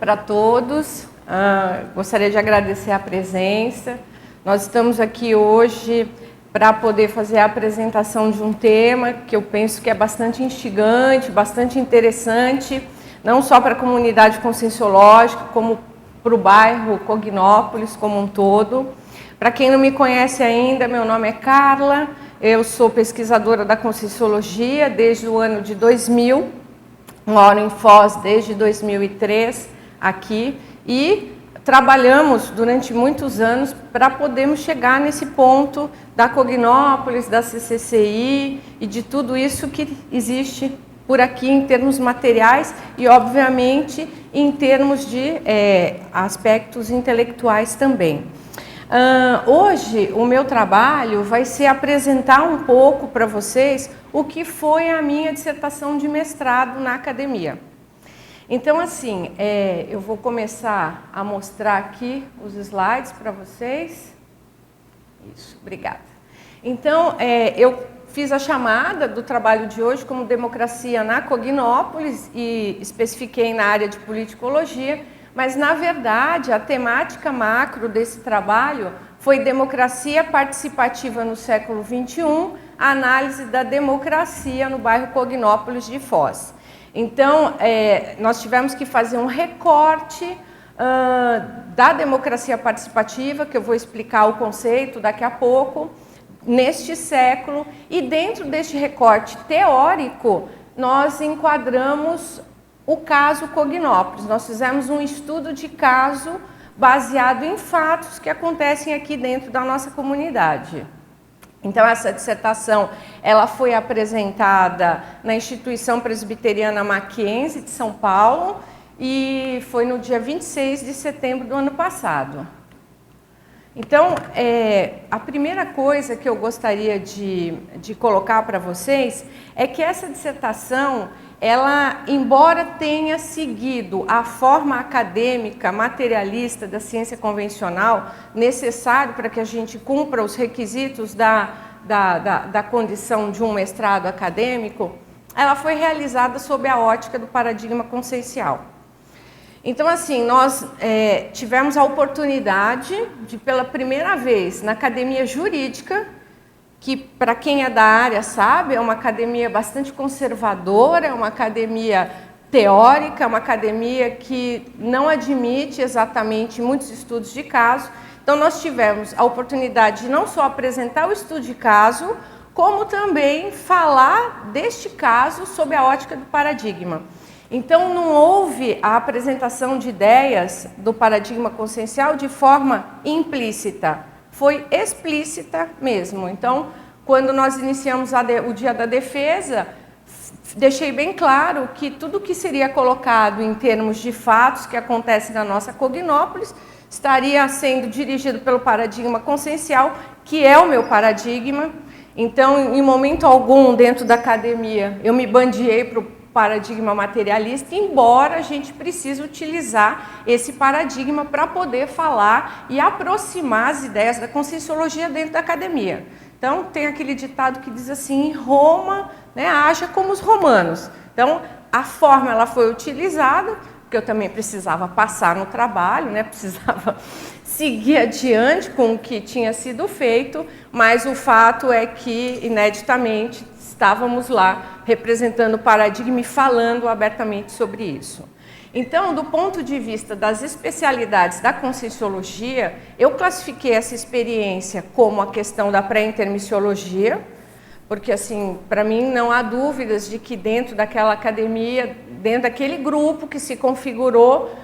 para todos. Gostaria de agradecer a presença. Nós estamos aqui hoje para poder fazer a apresentação de um tema que eu penso que é bastante instigante, bastante interessante, não só para a comunidade conscienciológica, como para o bairro Cognópolis como um todo. Para quem não me conhece ainda, meu nome é Carla, eu sou pesquisadora da Conscienciologia desde o ano de 2000, moro em Foz desde 2003 aqui e trabalhamos durante muitos anos para podermos chegar nesse ponto da Cognópolis, da CCCI e de tudo isso que existe por aqui em termos materiais e, obviamente, em termos de aspectos intelectuais também. Hoje, o meu trabalho vai ser apresentar um pouco para vocês o que foi a minha dissertação de mestrado na academia. Então, assim, eu vou começar a mostrar aqui os slides para vocês. Isso, obrigada. Então, eu fiz a chamada do trabalho de hoje como Democracia na Cognópolis e especifiquei na área de politicologia, mas, na verdade, a temática macro desse trabalho foi Democracia Participativa no século XXI, a análise da democracia no bairro Cognópolis de Foz. Então, nós tivemos que fazer um recorte da democracia participativa, que eu vou explicar o conceito daqui a pouco, neste século, e dentro deste recorte teórico, nós enquadramos o caso Cognópolis. Nós fizemos um estudo de caso baseado em fatos que acontecem aqui dentro da nossa comunidade. Então, essa dissertação ela foi apresentada na Instituição Presbiteriana Mackenzie de São Paulo e foi no dia 26 de setembro do ano passado. Então, a primeira coisa que eu gostaria de colocar para vocês é que essa dissertação, ela, embora tenha seguido a forma acadêmica materialista da ciência convencional, necessário para que a gente cumpra os requisitos da condição de um mestrado acadêmico, ela foi realizada sob a ótica do paradigma consciencial. Então, assim, nós tivemos a oportunidade de, pela primeira vez, na academia jurídica, que, para quem é da área sabe, é uma academia bastante conservadora, é uma academia teórica, é uma academia que não admite exatamente muitos estudos de caso. Então, nós tivemos a oportunidade de não só apresentar o estudo de caso, como também falar deste caso sob a ótica do paradigma. Então, não houve a apresentação de ideias do paradigma consciencial de forma implícita, foi explícita mesmo. Então, quando nós iniciamos o Dia da Defesa, deixei bem claro que tudo que seria colocado em termos de fatos que acontecem na nossa Cognópolis estaria sendo dirigido pelo paradigma consciencial, que é o meu paradigma. Então, em momento algum, dentro da academia, eu me bandiei para o paradigma materialista, embora a gente precise utilizar esse paradigma para poder falar e aproximar as ideias da conscienciologia dentro da academia. Então, tem aquele ditado que diz assim, Roma, né, haja como os romanos. Então, a forma ela foi utilizada, porque eu também precisava passar no trabalho, né, precisava seguir adiante com o que tinha sido feito, mas o fato é que, ineditamente, estávamos lá representando o paradigma e falando abertamente sobre isso. Então, do ponto de vista das especialidades da conscienciologia, eu classifiquei essa experiência como a questão da pré-intermissiologia, porque, assim, para mim não há dúvidas de que dentro daquela academia, dentro daquele grupo que se configurou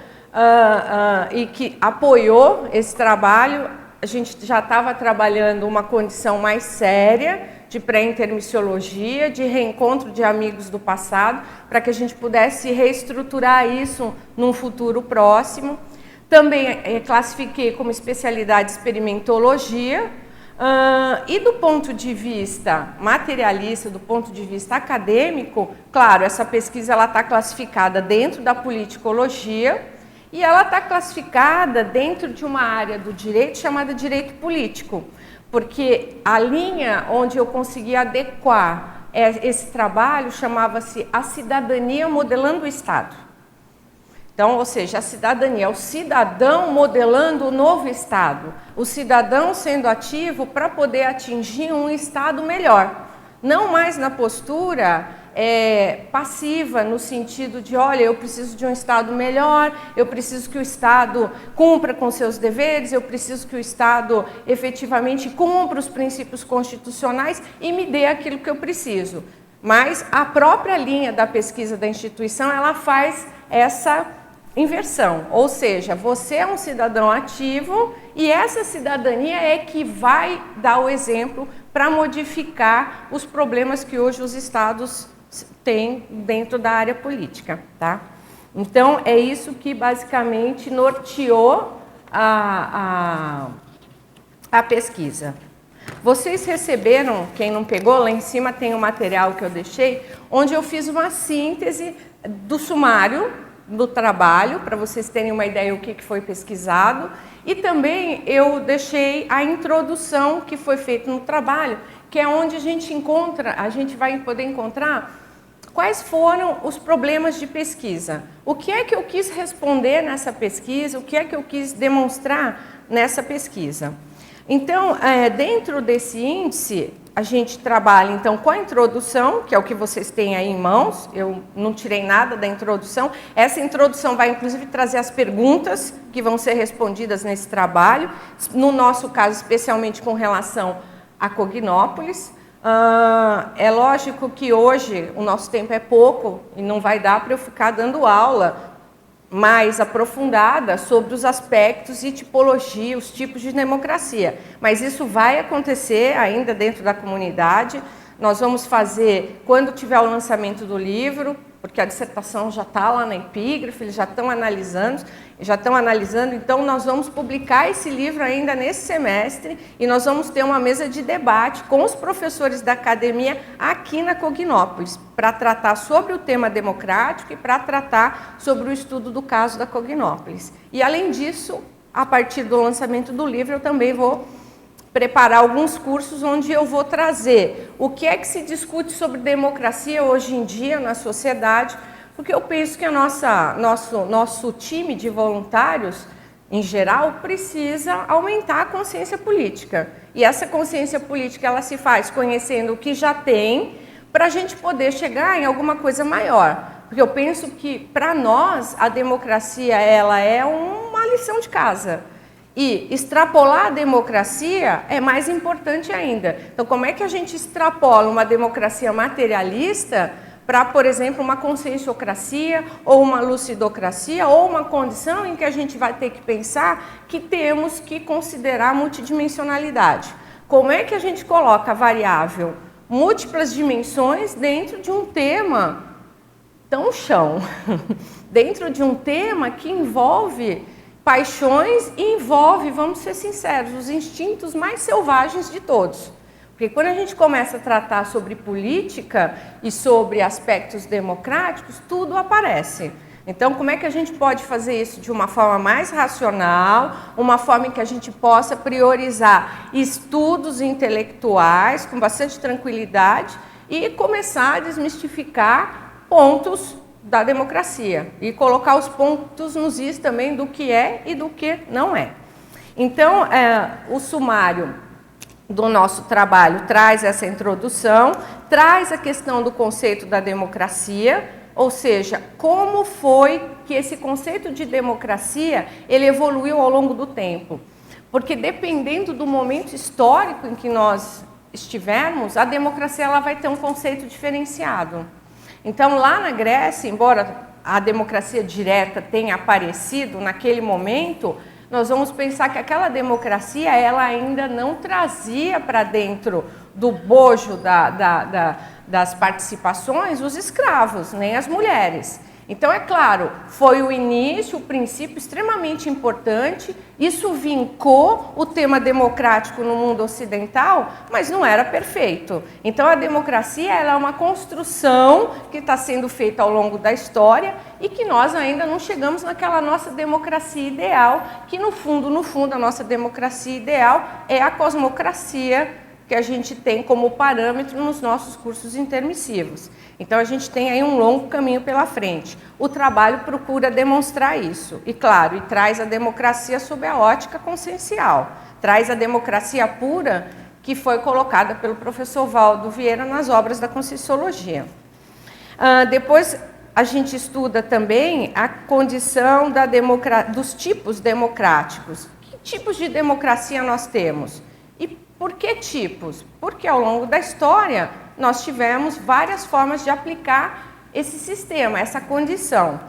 e que apoiou esse trabalho, a gente já estava trabalhando uma condição mais séria de pré-intermissiologia, de reencontro de amigos do passado, para que a gente pudesse reestruturar isso num futuro próximo. Também classifiquei como especialidade experimentologia, e do ponto de vista materialista, do ponto de vista acadêmico, claro, essa pesquisa está classificada dentro da politicologia e ela está classificada dentro de uma área do direito chamada direito político, porque a linha onde eu consegui adequar esse trabalho chamava-se A Cidadania Modelando o Estado. Então, ou seja, a cidadania é o cidadão modelando o novo Estado, o cidadão sendo ativo para poder atingir um Estado melhor, não mais na postura passiva, no sentido de, olha, eu preciso de um Estado melhor, eu preciso que o Estado cumpra com seus deveres, eu preciso que o Estado efetivamente cumpra os princípios constitucionais e me dê aquilo que eu preciso. Mas a própria linha da pesquisa da instituição, ela faz essa inversão, ou seja, você é um cidadão ativo e essa cidadania é que vai dar o exemplo para modificar os problemas que hoje os estados têm dentro da área política, tá? Então, é isso que basicamente norteou a pesquisa. Vocês receberam, quem não pegou, lá em cima tem um material que eu deixei, onde eu fiz uma síntese do sumário do trabalho, para vocês terem uma ideia do que foi pesquisado, e também eu deixei a introdução que foi feita no trabalho, que é onde a gente vai poder encontrar quais foram os problemas de pesquisa. O que é que eu quis responder nessa pesquisa, o que é que eu quis demonstrar nessa pesquisa. Então, dentro desse índice, a gente trabalha então com a introdução, que é o que vocês têm aí em mãos, eu não tirei nada da introdução. Essa introdução vai inclusive trazer as perguntas que vão ser respondidas nesse trabalho, no nosso caso especialmente com relação a Cognópolis. É lógico que hoje o nosso tempo é pouco e não vai dar para eu ficar dando aula mais aprofundada sobre os aspectos e tipologia, os tipos de democracia. Mas isso vai acontecer ainda dentro da comunidade. Nós vamos fazer, quando tiver o lançamento do livro, porque a dissertação já está lá na epígrafe, eles já estão analisando, então nós vamos publicar esse livro ainda nesse semestre e nós vamos ter uma mesa de debate com os professores da academia aqui na Cognópolis, para tratar sobre o tema democrático e para tratar sobre o estudo do caso da Cognópolis. E além disso, a partir do lançamento do livro, eu também vou preparar alguns cursos onde eu vou trazer o que é que se discute sobre democracia hoje em dia na sociedade, porque eu penso que nosso time de voluntários, em geral, precisa aumentar a consciência política. E essa consciência política ela se faz conhecendo o que já tem, para a gente poder chegar em alguma coisa maior. Porque eu penso que, para nós, a democracia ela é uma lição de casa. E extrapolar a democracia é mais importante ainda. Então, como é que a gente extrapola uma democracia materialista para, por exemplo, uma conscienciocracia, ou uma lucidocracia, ou uma condição em que a gente vai ter que pensar que temos que considerar a multidimensionalidade? Como é que a gente coloca a variável múltiplas dimensões dentro de um tema tão chão? Dentro de um tema que envolve paixões e envolve, vamos ser sinceros, os instintos mais selvagens de todos. Porque quando a gente começa a tratar sobre política e sobre aspectos democráticos, tudo aparece. Então, como é que a gente pode fazer isso de uma forma mais racional, uma forma em que a gente possa priorizar estudos intelectuais com bastante tranquilidade e começar a desmistificar pontos da democracia e colocar os pontos nos is também do que é e do que não é. Então, o sumário do nosso trabalho traz essa introdução, traz a questão do conceito da democracia, ou seja, como foi que esse conceito de democracia ele evoluiu ao longo do tempo. Porque dependendo do momento histórico em que nós estivermos, a democracia ela vai ter um conceito diferenciado. Então, lá na Grécia, embora a democracia direta tenha aparecido naquele momento, nós vamos pensar que aquela democracia ela ainda não trazia para dentro do bojo das participações os escravos, nem as mulheres. Então, é claro, foi o início, o princípio extremamente importante, isso vincou o tema democrático no mundo ocidental, mas não era perfeito. Então, a democracia ela é uma construção que está sendo feita ao longo da história e que nós ainda não chegamos naquela nossa democracia ideal, que no fundo, a nossa democracia ideal é a cosmocracia que a gente tem como parâmetro nos nossos cursos intermissivos. Então, a gente tem aí um longo caminho pela frente. O trabalho procura demonstrar isso. E, claro, traz a democracia sob a ótica consciencial. Traz a democracia pura que foi colocada pelo professor Valdo Vieira nas obras da Conscienciologia. Depois, a gente estuda também a condição dos tipos democráticos. Que tipos de democracia nós temos? E por que tipos? Porque ao longo da história nós tivemos várias formas de aplicar esse sistema, essa condição.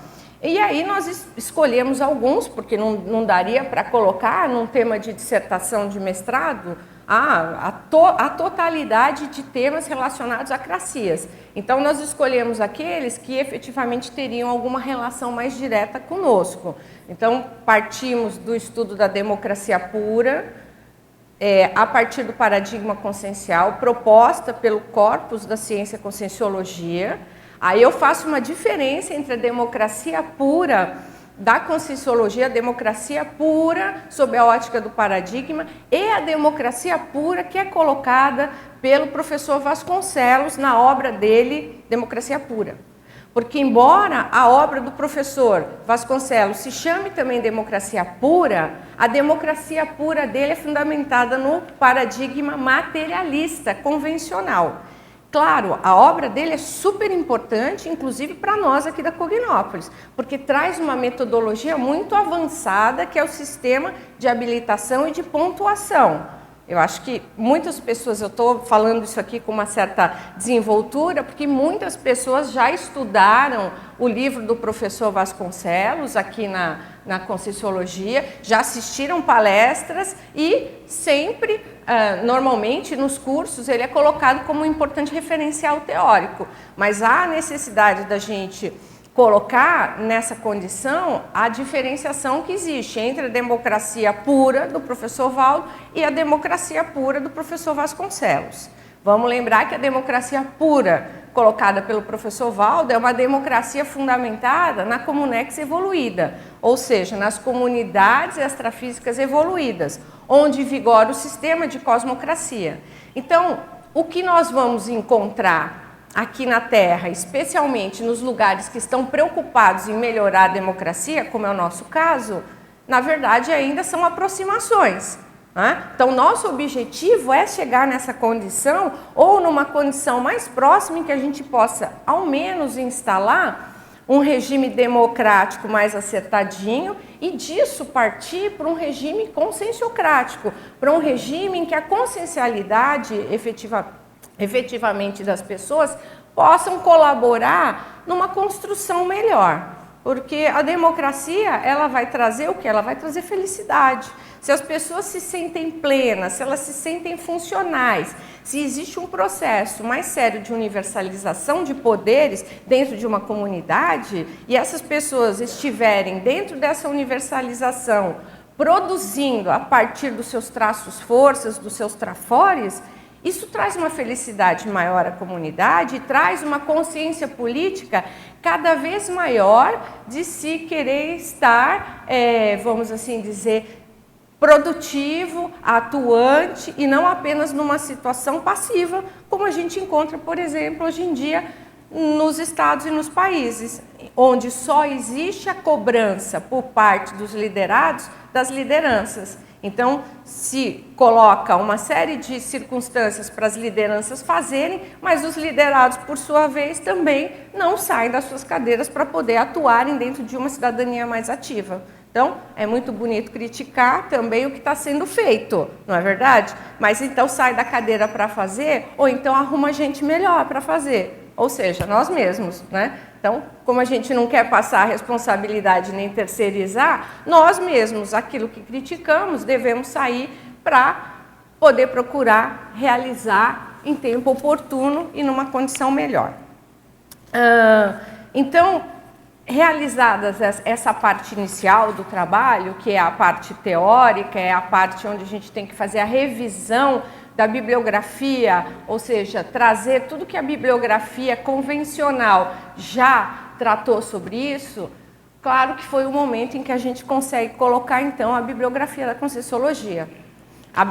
E aí nós escolhemos alguns, porque não daria para colocar num tema de dissertação de mestrado a totalidade de temas relacionados a cracias. Então, nós escolhemos aqueles que efetivamente teriam alguma relação mais direta conosco. Então, partimos do estudo da democracia pura, a partir do paradigma consciencial, proposta pelo corpus da ciência conscienciologia. Aí eu faço uma diferença entre a democracia pura da Conscienciologia, a democracia pura sob a ótica do paradigma e a democracia pura que é colocada pelo professor Vasconcelos na obra dele, Democracia Pura. Porque embora a obra do professor Vasconcelos se chame também Democracia Pura, a democracia pura dele é fundamentada no paradigma materialista, convencional. Claro, a obra dele é super importante, inclusive para nós aqui da Cognópolis, porque traz uma metodologia muito avançada, que é o sistema de habilitação e de pontuação. Eu acho que muitas pessoas, eu estou falando isso aqui com uma certa desenvoltura, porque muitas pessoas já estudaram o livro do professor Vasconcelos aqui na Conscienciologia, já assistiram palestras e sempre, normalmente nos cursos, ele é colocado como um importante referencial teórico. Mas há necessidade da gente colocar nessa condição a diferenciação que existe entre a democracia pura do professor Valdo e a democracia pura do professor Vasconcelos. Vamos lembrar que a democracia pura colocada pelo professor Valdo é uma democracia fundamentada na comunex evoluída, ou seja, nas comunidades extrafísicas evoluídas, onde vigora o sistema de cosmocracia. Então, o que nós vamos encontrar aqui na Terra, especialmente nos lugares que estão preocupados em melhorar a democracia, como é o nosso caso, na verdade ainda são aproximações. Então, nosso objetivo é chegar nessa condição ou numa condição mais próxima em que a gente possa, ao menos, instalar um regime democrático mais acertadinho e disso partir para um regime conscienciocrático, para um regime em que a consciencialidade efetivamente das pessoas possam colaborar numa construção melhor. Porque a democracia, ela vai trazer o quê? Ela vai trazer felicidade. Se as pessoas se sentem plenas, se elas se sentem funcionais, se existe um processo mais sério de universalização de poderes dentro de uma comunidade e essas pessoas estiverem dentro dessa universalização, produzindo a partir dos seus traços forças, dos seus trafores, isso traz uma felicidade maior à comunidade e traz uma consciência política cada vez maior de se querer estar, vamos assim dizer, produtivo, atuante e não apenas numa situação passiva, como a gente encontra, por exemplo, hoje em dia nos estados e nos países, onde só existe a cobrança por parte dos liderados das lideranças. Então, se coloca uma série de circunstâncias para as lideranças fazerem, mas os liderados, por sua vez, também não saem das suas cadeiras para poder atuarem dentro de uma cidadania mais ativa. Então, é muito bonito criticar também o que está sendo feito, não é verdade? Mas então sai da cadeira para fazer, ou então arruma gente melhor para fazer, ou seja, nós mesmos, né? Então, como a gente não quer passar a responsabilidade nem terceirizar, nós mesmos, aquilo que criticamos, devemos sair para poder procurar realizar em tempo oportuno e numa condição melhor. Então, realizadas essa parte inicial do trabalho, que é a parte teórica, é a parte onde a gente tem que fazer a revisão da bibliografia, ou seja, trazer tudo que a bibliografia convencional já tratou sobre isso, claro que foi o momento em que a gente consegue colocar, então, a bibliografia da Conscienciologia.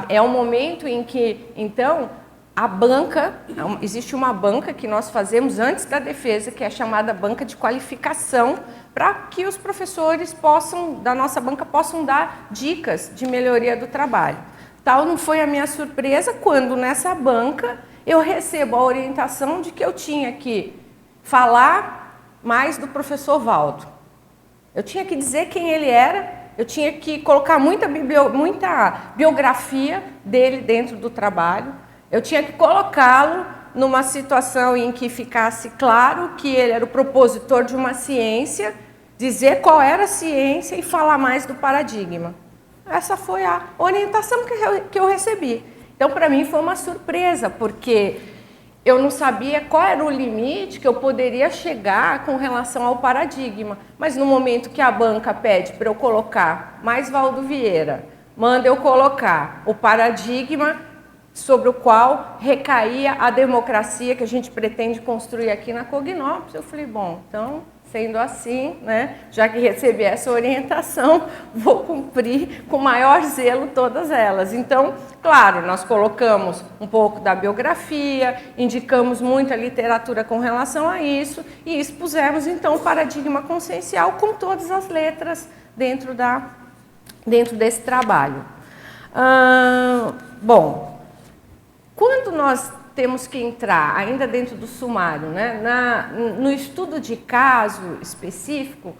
É um momento em que, então, a banca, existe uma banca que nós fazemos antes da defesa, que é chamada banca de qualificação, para que os professores da nossa banca possam dar dicas de melhoria do trabalho. Tal não foi a minha surpresa quando nessa banca eu recebo a orientação de que eu tinha que falar mais do professor Valdo. Eu tinha que dizer quem ele era, eu tinha que colocar muita biografia dele dentro do trabalho, eu tinha que colocá-lo numa situação em que ficasse claro que ele era o propositor de uma ciência, dizer qual era a ciência e falar mais do paradigma. Essa foi a orientação que eu recebi. Então, para mim, foi uma surpresa, porque eu não sabia qual era o limite que eu poderia chegar com relação ao paradigma. Mas no momento que a banca pede para eu colocar mais Valdo Vieira, manda eu colocar o paradigma sobre o qual recaía a democracia que a gente pretende construir aqui na Cognópolis, eu falei, bom, então, sendo assim, né, já que recebi essa orientação, vou cumprir com maior zelo todas elas. Então, claro, nós colocamos um pouco da biografia, indicamos muita literatura com relação a isso e expusemos, então, o paradigma consciencial com todas as letras dentro desse trabalho. Bom, quando nós temos que entrar, ainda dentro do sumário, né, no estudo de caso específico,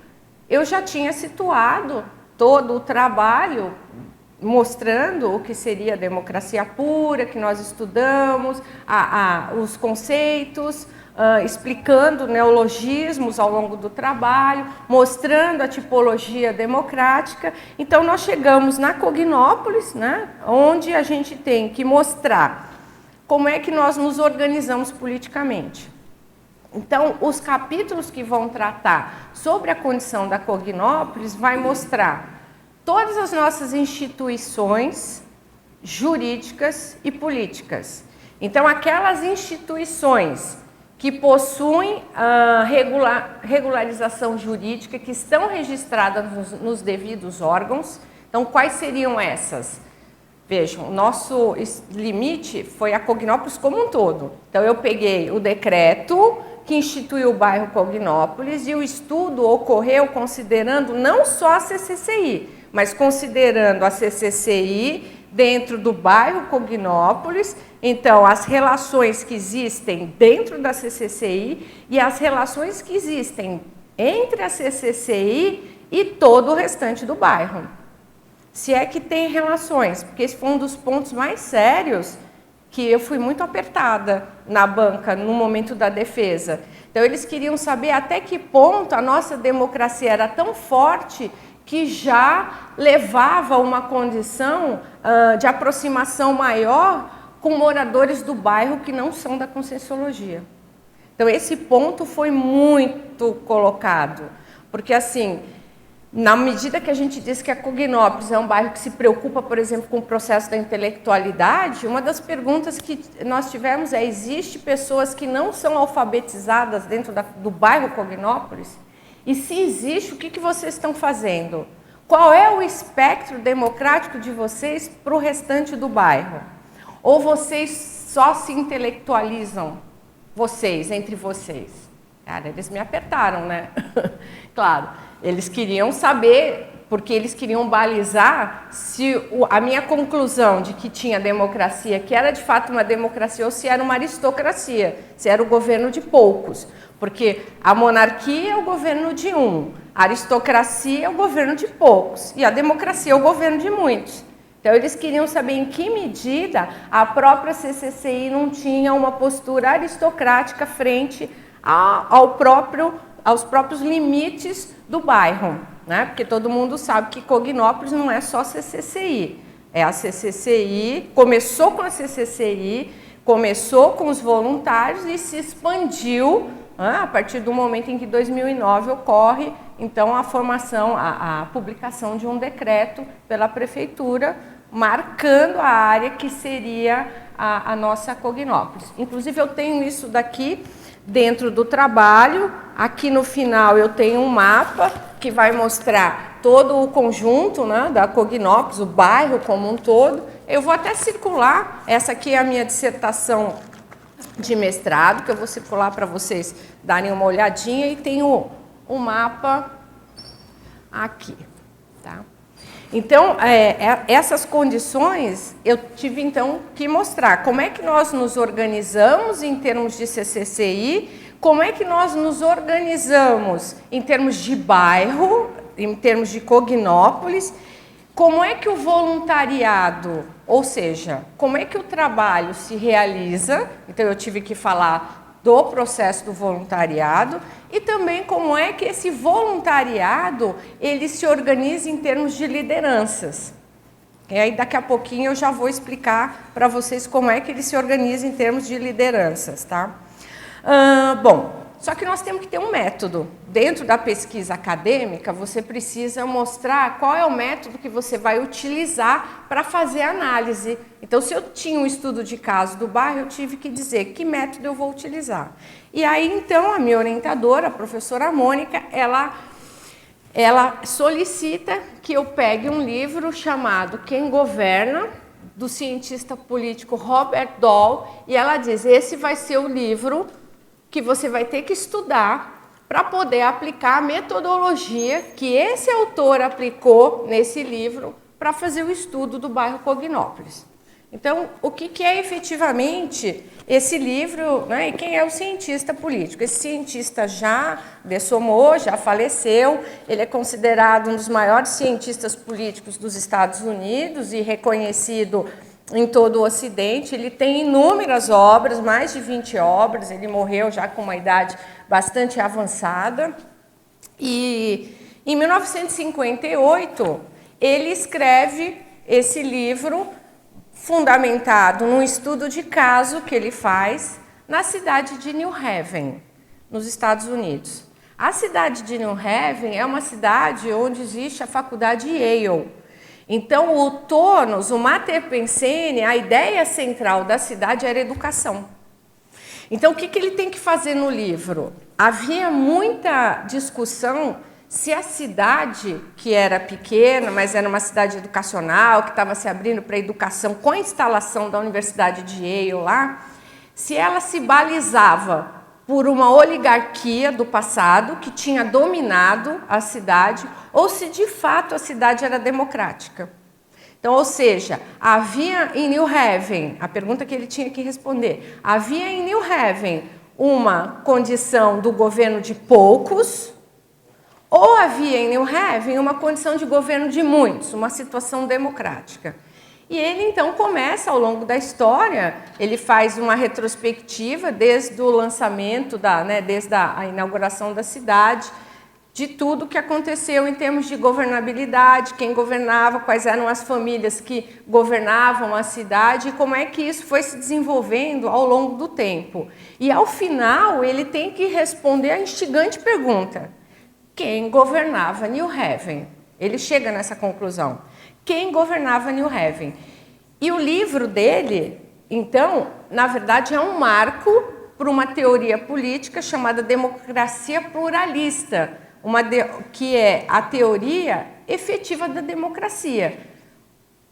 eu já tinha situado todo o trabalho mostrando o que seria a democracia pura, que nós estudamos, os conceitos, explicando neologismos ao longo do trabalho, mostrando a tipologia democrática. Então, nós chegamos na Cognópolis, né, onde a gente tem que mostrar como é que nós nos organizamos politicamente. Então, os capítulos que vão tratar sobre a condição da Cognópolis vai mostrar todas as nossas instituições jurídicas e políticas. Então, aquelas instituições que possuem regularização jurídica, que estão registradas nos devidos órgãos. Então, quais seriam essas? Vejam, o nosso limite foi a Cognópolis como um todo. Então, eu peguei o decreto que instituiu o bairro Cognópolis e o estudo ocorreu considerando não só a CCCI, mas considerando a CCCI dentro do bairro Cognópolis, então as relações que existem dentro da CCCI e as relações que existem entre a CCCI e todo o restante do bairro. Se é que tem relações, porque esse foi um dos pontos mais sérios que eu fui muito apertada na banca no momento da defesa. Então, eles queriam saber até que ponto a nossa democracia era tão forte que já levava a uma condição de aproximação maior com moradores do bairro que não são da Conscienciologia. Então, esse ponto foi muito colocado, porque assim, na medida que a gente diz que a Cognópolis é um bairro que se preocupa, por exemplo, com o processo da intelectualidade, uma das perguntas que nós tivemos é: existe pessoas que não são alfabetizadas dentro do bairro Cognópolis? E se existe, o que vocês estão fazendo? Qual é o espectro democrático de vocês para o restante do bairro? Ou vocês só se intelectualizam, entre vocês? Cara, eles me apertaram, né? Claro, eles queriam saber, porque eles queriam balizar se a minha conclusão de que tinha democracia, que era de fato uma democracia, ou se era uma aristocracia, se era o governo de poucos. Porque a monarquia é o governo de um, a aristocracia é o governo de poucos, e a democracia é o governo de muitos. Então, eles queriam saber em que medida a própria CCCI não tinha uma postura aristocrática frente aos próprios limites do bairro, né? Porque todo mundo sabe que Cognópolis não é só CCCI, é a CCCI, começou com a CCCI, começou com os voluntários e se expandiu a partir do momento em que, em 2009, ocorre, então, a formação, a publicação de um decreto pela prefeitura, marcando a área que seria a nossa Cognópolis. Inclusive, eu tenho isso daqui dentro do trabalho. Aqui no final eu tenho um mapa que vai mostrar todo o conjunto, né, da Cognópolis, o bairro como um todo, eu vou até circular, essa aqui é a minha dissertação de mestrado, que eu vou circular para vocês darem uma olhadinha, e tem o mapa aqui, tá? Então, essas condições, eu tive, então, que mostrar como é que nós nos organizamos em termos de CCCI, como é que nós nos organizamos em termos de bairro, em termos de Cognópolis, como é que o voluntariado, ou seja, como é que o trabalho se realiza, então eu tive que falar do processo do voluntariado, e também como é que esse voluntariado ele se organiza em termos de lideranças. E aí daqui a pouquinho eu já vou explicar para vocês como é que ele se organiza em termos de lideranças, tá? Bom, só que nós temos que ter um método. Dentro da pesquisa acadêmica, você precisa mostrar qual é o método que você vai utilizar para fazer a análise. Então, se eu tinha um estudo de caso do bairro, eu tive que dizer que método eu vou utilizar. E aí, então, a minha orientadora, a professora Mônica, ela solicita que eu pegue um livro chamado Quem Governa, do cientista político Robert Dahl, e ela diz, esse vai ser o livro que você vai ter que estudar para poder aplicar a metodologia que esse autor aplicou nesse livro para fazer o estudo do bairro Cognópolis. Então, o que é efetivamente esse livro, né, e quem é o cientista político? Esse cientista já dessomou, já faleceu, ele é considerado um dos maiores cientistas políticos dos Estados Unidos e reconhecido em todo o Ocidente. Ele tem inúmeras obras, mais de 20 obras, ele morreu já com uma idade bastante avançada. E em 1958, ele escreve esse livro fundamentado num estudo de caso que ele faz na cidade de New Haven, nos Estados Unidos. A cidade de New Haven é uma cidade onde existe a faculdade Yale. Então, o tônus, o mater pensene, a ideia central da cidade era educação. Então, o que ele tem que fazer no livro? Havia muita discussão se a cidade, que era pequena, mas era uma cidade educacional, que estava se abrindo para a educação com a instalação da Universidade de Yale lá, se ela se balizava por uma oligarquia do passado que tinha dominado a cidade, ou se de fato a cidade era democrática. Então, ou seja, havia em New Haven, a pergunta que ele tinha que responder, havia em New Haven uma condição do governo de poucos, ou havia em New Haven uma condição de governo de muitos, uma situação democrática. E ele, então, começa, ao longo da história, ele faz uma retrospectiva desde o lançamento, desde a inauguração da cidade, de tudo que aconteceu em termos de governabilidade, quem governava, quais eram as famílias que governavam a cidade e como é que isso foi se desenvolvendo ao longo do tempo. E, ao final, ele tem que responder a instigante pergunta: quem governava New Haven? Ele chega nessa conclusão. Quem governava New Haven? E o livro dele, então, na verdade, é um marco para uma teoria política chamada democracia pluralista, que é a teoria efetiva da democracia.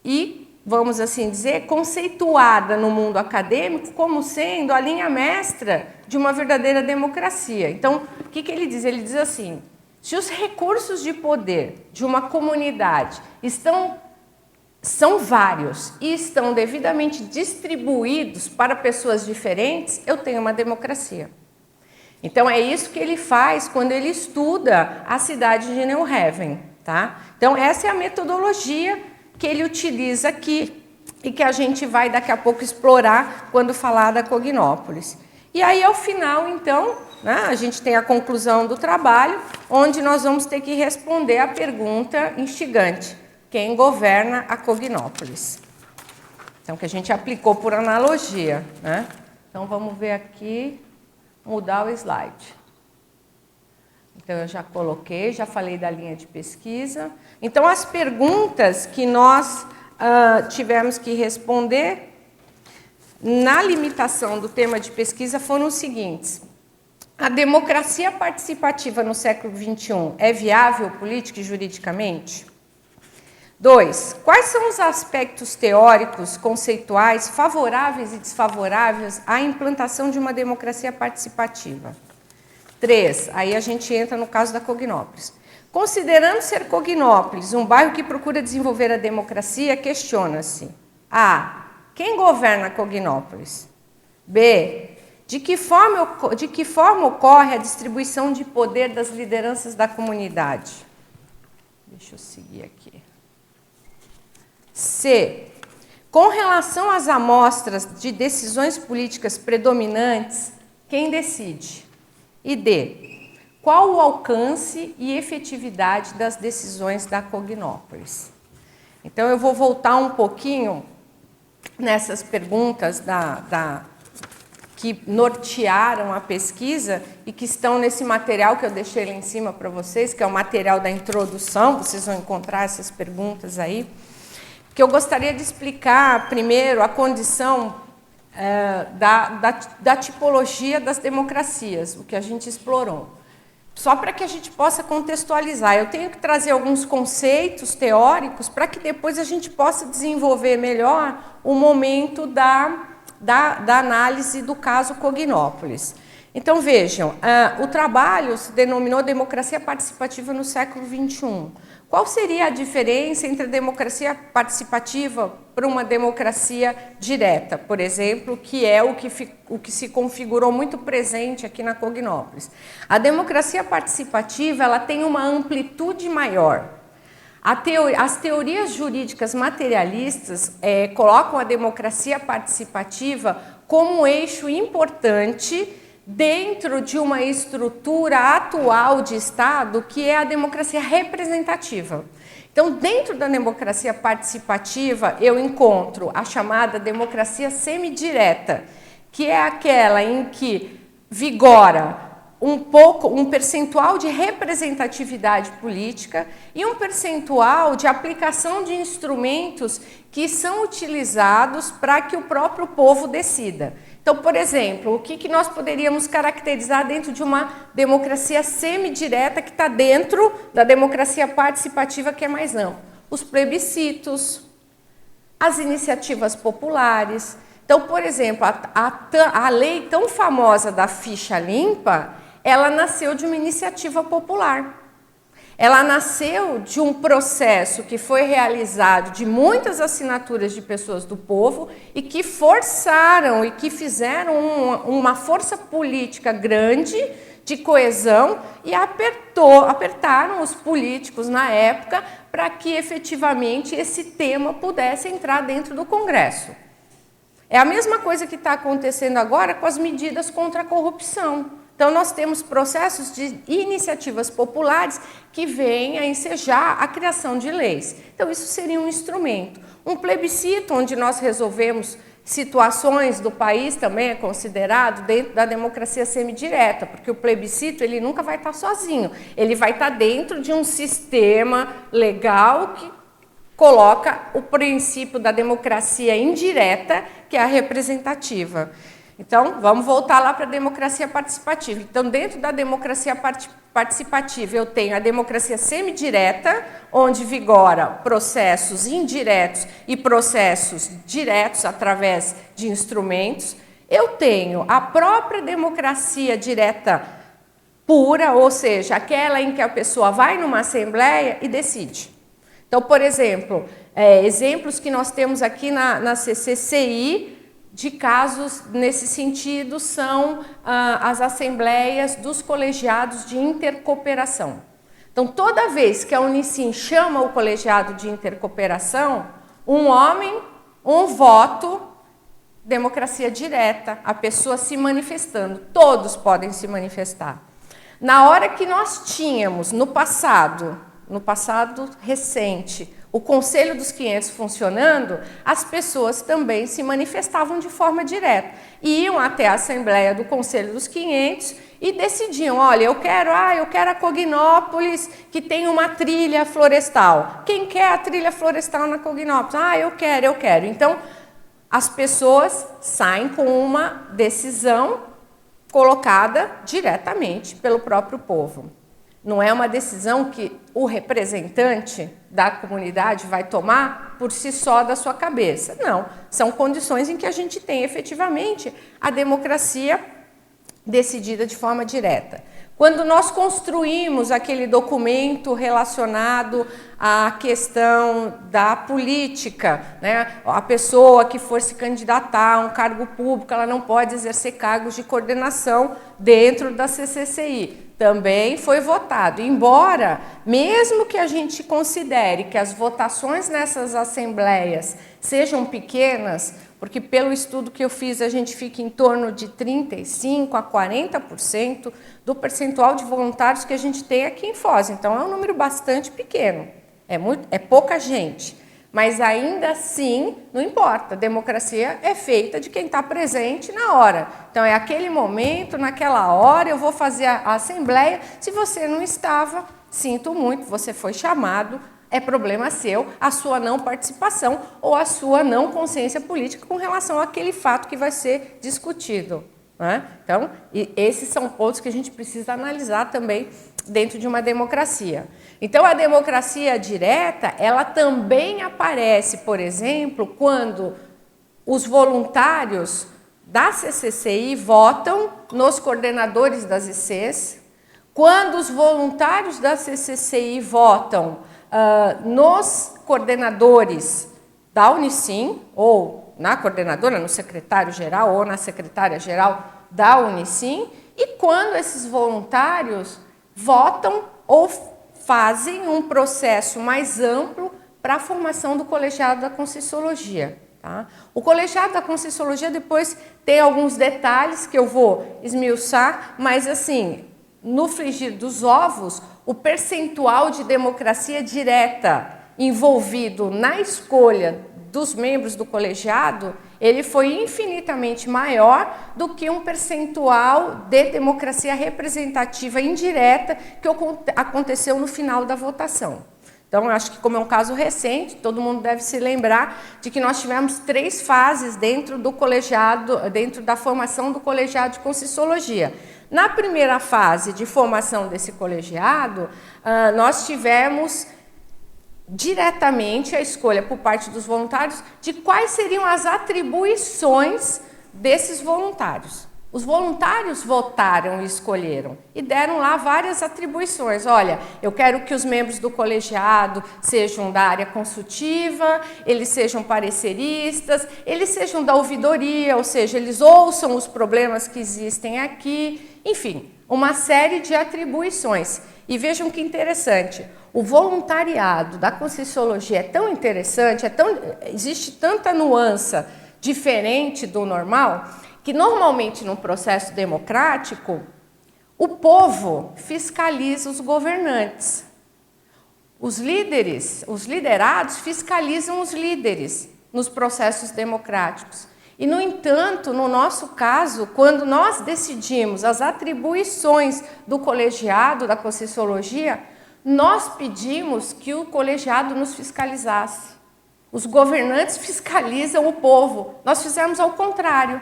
E, vamos assim dizer, conceituada no mundo acadêmico como sendo a linha mestra de uma verdadeira democracia. Então, o que ele diz? Ele diz assim: se os recursos de poder de uma comunidade são vários e estão devidamente distribuídos para pessoas diferentes, eu tenho uma democracia. Então, é isso que ele faz quando ele estuda a cidade de New Haven, tá? Então, essa é a metodologia que ele utiliza aqui e que a gente vai daqui a pouco explorar quando falar da Cognópolis. E aí, ao final, então, né, a gente tem a conclusão do trabalho, onde nós vamos ter que responder a pergunta instigante: quem governa a Cognópolis? Então, que a gente aplicou por analogia, né? Então, vamos ver aqui, mudar o slide. Então, eu já coloquei, já falei da linha de pesquisa. Então, as perguntas que nós tivemos que responder na limitação do tema de pesquisa foram os seguintes: a democracia participativa no século XXI é viável política e juridicamente? 2. Quais são os aspectos teóricos, conceituais, favoráveis e desfavoráveis à implantação de uma democracia participativa? 3. Aí a gente entra no caso da Cognópolis. Considerando ser Cognópolis um bairro que procura desenvolver a democracia, questiona-se: A. Quem governa Cognópolis? B. De que forma ocorre a distribuição de poder das lideranças da comunidade? Deixa eu seguir aqui. C. Com relação às amostras de decisões políticas predominantes, quem decide? E D. Qual o alcance e efetividade das decisões da Cognópolis? Então, eu vou voltar um pouquinho nessas perguntas que nortearam a pesquisa e que estão nesse material que eu deixei lá em cima para vocês, que é o material da introdução. Vocês vão encontrar essas perguntas aí. Que eu gostaria de explicar primeiro a condição da tipologia das democracias, o que a gente explorou. Só para que a gente possa contextualizar. Eu tenho que trazer alguns conceitos teóricos para que depois a gente possa desenvolver melhor o momento da análise do caso Cognópolis. Então, vejam, o trabalho se denominou Democracia Participativa no século XXI. Qual seria a diferença entre a democracia participativa para uma democracia direta, por exemplo, que é o que se configurou muito presente aqui na Cognópolis? A democracia participativa ela tem uma amplitude maior. As teorias jurídicas materialistas colocam a democracia participativa como um eixo importante dentro de uma estrutura atual de Estado, que é a democracia representativa. Então, dentro da democracia participativa, eu encontro a chamada democracia semidireta, que é aquela em que vigora um percentual de representatividade política e um percentual de aplicação de instrumentos que são utilizados para que o próprio povo decida. Então, por exemplo, o que nós poderíamos caracterizar dentro de uma democracia semidireta que está dentro da democracia participativa, que é mais ampla? Os plebiscitos, as iniciativas populares. Então, por exemplo, a lei tão famosa da ficha limpa, ela nasceu de uma iniciativa popular. Ela nasceu de um processo que foi realizado de muitas assinaturas de pessoas do povo e que forçaram e que fizeram uma força política grande de coesão e apertaram os políticos na época para que efetivamente esse tema pudesse entrar dentro do Congresso. É a mesma coisa que está acontecendo agora com as medidas contra a corrupção. Então, nós temos processos de iniciativas populares que vêm a ensejar a criação de leis. Então, isso seria um instrumento. Um plebiscito, onde nós resolvemos situações do país, também é considerado dentro da democracia semidireta, porque o plebiscito ele nunca vai estar sozinho. Ele vai estar dentro de um sistema legal que coloca o princípio da democracia indireta, que é a representativa. Então, vamos voltar lá para a democracia participativa. Então, dentro da democracia participativa, eu tenho a democracia semidireta, onde vigora processos indiretos e processos diretos através de instrumentos. Eu tenho a própria democracia direta pura, ou seja, aquela em que a pessoa vai numa assembleia e decide. Então, por exemplo, exemplos que nós temos aqui na CCCI, de casos nesse sentido são as assembleias dos colegiados de intercooperação. Então, toda vez que a Unicim chama o colegiado de intercooperação, um homem, um voto, democracia direta, a pessoa se manifestando, todos podem se manifestar. Na hora que nós tínhamos, no passado recente, o Conselho dos 500 funcionando, as pessoas também se manifestavam de forma direta. Iam até a Assembleia do Conselho dos 500 e decidiam, olha, eu quero a Cognópolis que tem uma trilha florestal. Quem quer a trilha florestal na Cognópolis? Eu quero. Então, as pessoas saem com uma decisão colocada diretamente pelo próprio povo. Não é uma decisão que o representante da comunidade vai tomar por si só da sua cabeça. Não, são condições em que a gente tem efetivamente a democracia decidida de forma direta. Quando nós construímos aquele documento relacionado à questão da política, né? A pessoa que for se candidatar a um cargo público, ela não pode exercer cargos de coordenação dentro da CCCI. Também foi votado, embora, mesmo que a gente considere que as votações nessas assembleias sejam pequenas, porque pelo estudo que eu fiz a gente fica em torno de 35% a 40% do percentual de voluntários que a gente tem aqui em Foz. Então é um número bastante pequeno, é pouca gente. Mas ainda assim, não importa, a democracia é feita de quem está presente na hora. Então é aquele momento, naquela hora, eu vou fazer a assembleia. Se você não estava, sinto muito, você foi chamado, é problema seu, a sua não participação ou a sua não consciência política com relação àquele fato que vai ser discutido, né? Então, esses são pontos que a gente precisa analisar também dentro de uma democracia. Então, a democracia direta, ela também aparece, por exemplo, quando os voluntários da CCCI votam nos coordenadores das ICs, quando os voluntários da CCCI votam nos coordenadores da Unicim, ou na coordenadora, no secretário-geral ou na secretária-geral da Unicim, e quando esses voluntários votam ou fazem um processo mais amplo para a formação do colegiado da Conscienciologia. Tá? O colegiado da Conscienciologia depois tem alguns detalhes que eu vou esmiuçar, mas assim, no frigir dos ovos, o percentual de democracia direta envolvido na escolha dos membros do colegiado, ele foi infinitamente maior do que um percentual de democracia representativa indireta que aconteceu no final da votação. Então, acho que como é um caso recente, todo mundo deve se lembrar de que nós tivemos 3 fases dentro do colegiado, dentro da formação do colegiado de Conscienciologia. Na primeira fase de formação desse colegiado, nós tivemos diretamente a escolha por parte dos voluntários de quais seriam as atribuições desses voluntários. Os voluntários votaram e escolheram e deram lá várias atribuições. Olha, eu quero que os membros do colegiado sejam da área consultiva, eles sejam pareceristas, eles sejam da ouvidoria, ou seja, eles ouçam os problemas que existem aqui, enfim, uma série de atribuições. E vejam que interessante, o voluntariado da Conscienciologia é tão interessante, existe tanta nuance diferente do normal, que normalmente num processo democrático, o povo fiscaliza os governantes. Os líderes, os liderados fiscalizam os líderes nos processos democráticos. E, no entanto, no nosso caso, quando nós decidimos as atribuições do colegiado da Conscienciologia, nós pedimos que o colegiado nos fiscalizasse. Os governantes fiscalizam o povo. Nós fizemos ao contrário.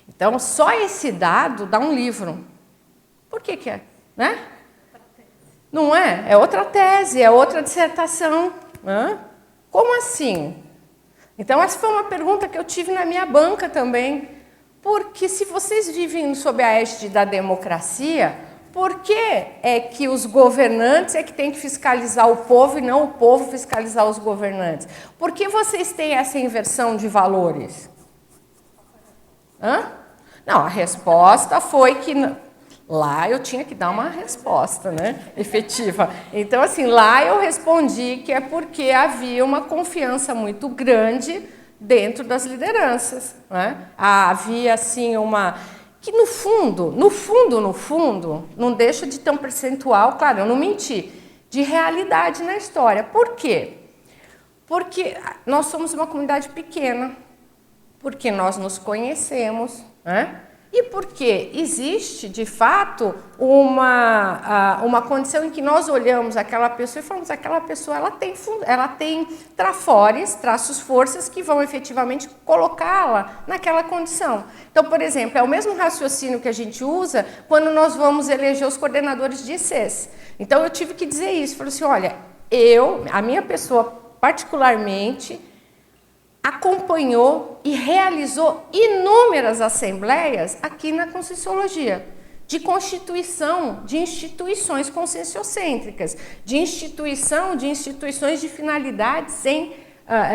Então, só esse dado dá um livro. Por que é? Né? Não é? É outra tese, é outra dissertação. Hã? Como assim? Então, essa foi uma pergunta que eu tive na minha banca também. Porque se vocês vivem sob a égide da democracia, por que é que os governantes é que têm que fiscalizar o povo e não o povo fiscalizar os governantes? Por que vocês têm essa inversão de valores? Hã? Não, a resposta foi que lá eu tinha que dar uma resposta, né, efetiva. Então, assim, lá eu respondi que é porque havia uma confiança muito grande dentro das lideranças, né? Havia, assim, que no fundo, não deixa de ter um percentual, claro, eu não menti, de realidade na história. Por quê? Porque nós somos uma comunidade pequena, porque nós nos conhecemos, né? E porque existe, de fato, uma condição em que nós olhamos aquela pessoa e falamos, aquela pessoa ela tem trafores, traços, forças que vão efetivamente colocá-la naquela condição. Então, por exemplo, é o mesmo raciocínio que a gente usa quando nós vamos eleger os coordenadores de ICs. Então, eu tive que dizer isso, falei assim, olha, a minha pessoa particularmente, acompanhou e realizou inúmeras assembleias aqui na Conscienciologia, de constituição de instituições conscienciocêntricas, de instituições de finalidades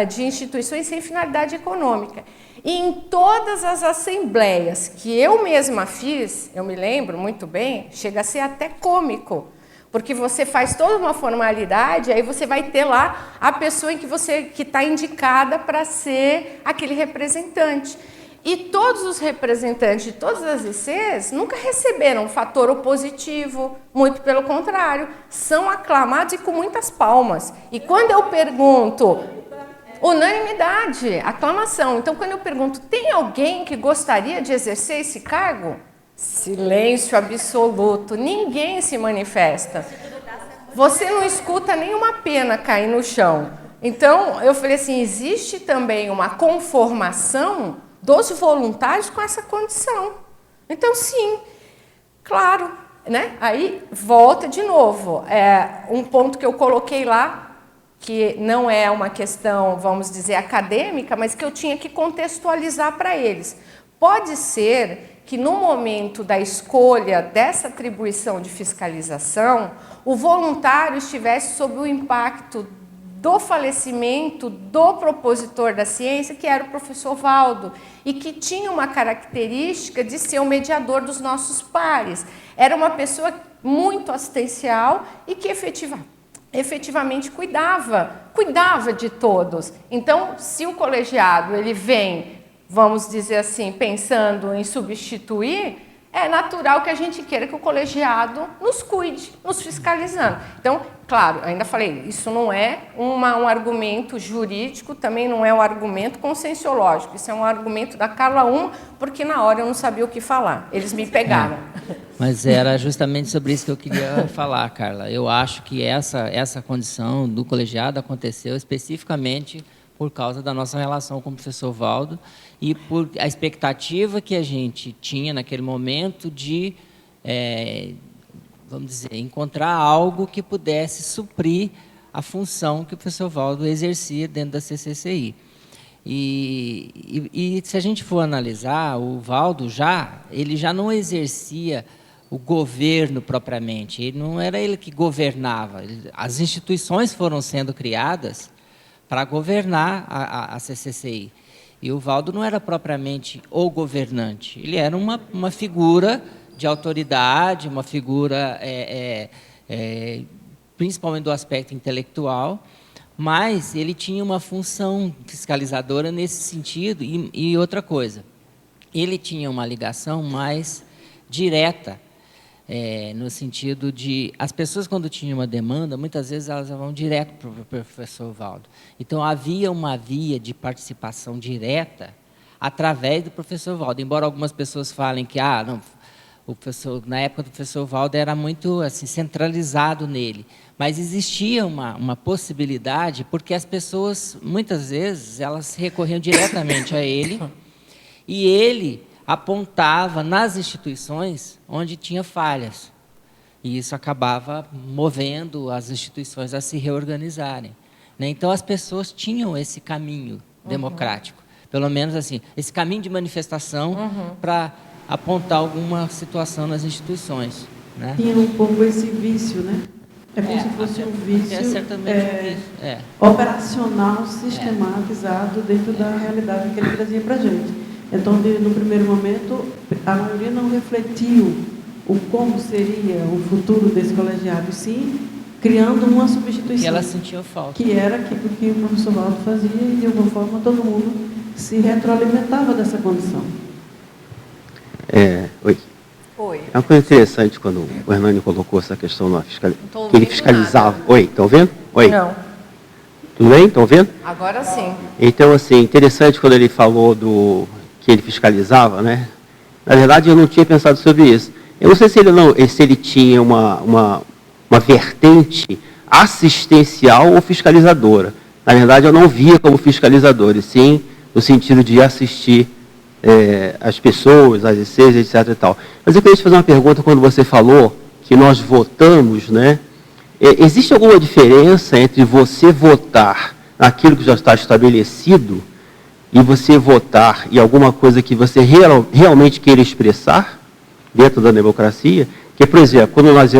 de instituições sem finalidade econômica. E em todas as assembleias que eu mesma fiz, eu me lembro muito bem, chega a ser até cômico, porque você faz toda uma formalidade, aí você vai ter lá a pessoa em que está indicada para ser aquele representante. E todos os representantes de todas as ICs nunca receberam um fator opositivo, muito pelo contrário, são aclamados e com muitas palmas. E quando eu pergunto, unanimidade, aclamação. Então, quando eu pergunto, tem alguém que gostaria de exercer esse cargo? Silêncio absoluto, ninguém se manifesta. Você não escuta nenhuma pena cair no chão. Então, eu falei assim, existe também uma conformação dos voluntários com essa condição. Então, sim, claro, né? Aí, volta de novo. Um ponto que eu coloquei lá, que não é uma questão, vamos dizer, acadêmica, mas que eu tinha que contextualizar para eles. Pode ser que no momento da escolha dessa atribuição de fiscalização, o voluntário estivesse sob o impacto do falecimento do propositor da ciência, que era o professor Valdo, e que tinha uma característica de ser o mediador dos nossos pares. Era uma pessoa muito assistencial e que efetivamente cuidava de todos. Então, se o colegiado ele vem, vamos dizer assim, pensando em substituir, é natural que a gente queira que o colegiado nos cuide, nos fiscalizando. Então, claro, ainda falei, isso não é um argumento jurídico, também não é um argumento conscienciológico, isso é um argumento da Carla I, porque na hora eu não sabia o que falar, eles me pegaram. Mas era justamente sobre isso que eu queria falar, Carla. Eu acho que essa condição do colegiado aconteceu especificamente por causa da nossa relação com o professor Valdo e por a expectativa que a gente tinha naquele momento de, vamos dizer, encontrar algo que pudesse suprir a função que o professor Valdo exercia dentro da CCCI. E se a gente for analisar, o Valdo ele já não exercia o governo propriamente, ele não era ele que governava, as instituições foram sendo criadas para governar a CCCI. E o Valdo não era propriamente o governante, ele era uma figura de autoridade, uma figura, principalmente do aspecto intelectual, mas ele tinha uma função fiscalizadora nesse sentido. E outra coisa, ele tinha uma ligação mais direta, no sentido de, as pessoas quando tinham uma demanda, muitas vezes elas vão direto para o professor Valdo. Então, havia uma via de participação direta através do professor Valdo. Embora algumas pessoas falem que não, na época do professor Valdo era muito assim, centralizado nele, mas existia uma possibilidade, porque as pessoas, muitas vezes, elas recorriam diretamente a ele, e ele apontava nas instituições onde tinha falhas. E isso acabava movendo as instituições a se reorganizarem, né? Então, as pessoas tinham esse caminho democrático, pelo menos assim, esse caminho de manifestação para apontar alguma situação nas instituições, né? Tinha um pouco esse vício, né? É como se fosse um vício, operacional, sistematizado dentro da realidade que ele trazia para a gente. Então, no primeiro momento, a maioria não refletiu o como seria o futuro desse colegiado, sim, criando uma substituição. E ela sentiu falta. Que era o que o professor Valdo fazia, e de alguma forma todo mundo se retroalimentava dessa condição. Oi. É uma coisa interessante quando o Hernani colocou essa questão na fiscalização. Que ele fiscalizava. Nada. Oi, estão vendo? Oi. Não. Tudo bem? Estão vendo? Agora sim. Então, assim, interessante quando ele falou que ele fiscalizava, né? Na verdade, eu não tinha pensado sobre isso. Eu não sei se ele tinha uma vertente assistencial ou fiscalizadora. Na verdade, eu não via como fiscalizador, e sim no sentido de assistir as pessoas, as ICs, etc. E tal. Mas eu queria te fazer uma pergunta quando você falou que nós votamos, né? Existe alguma diferença entre você votar naquilo que já está estabelecido e você votar em alguma coisa que você realmente queira expressar dentro da democracia? Que, por exemplo, quando nós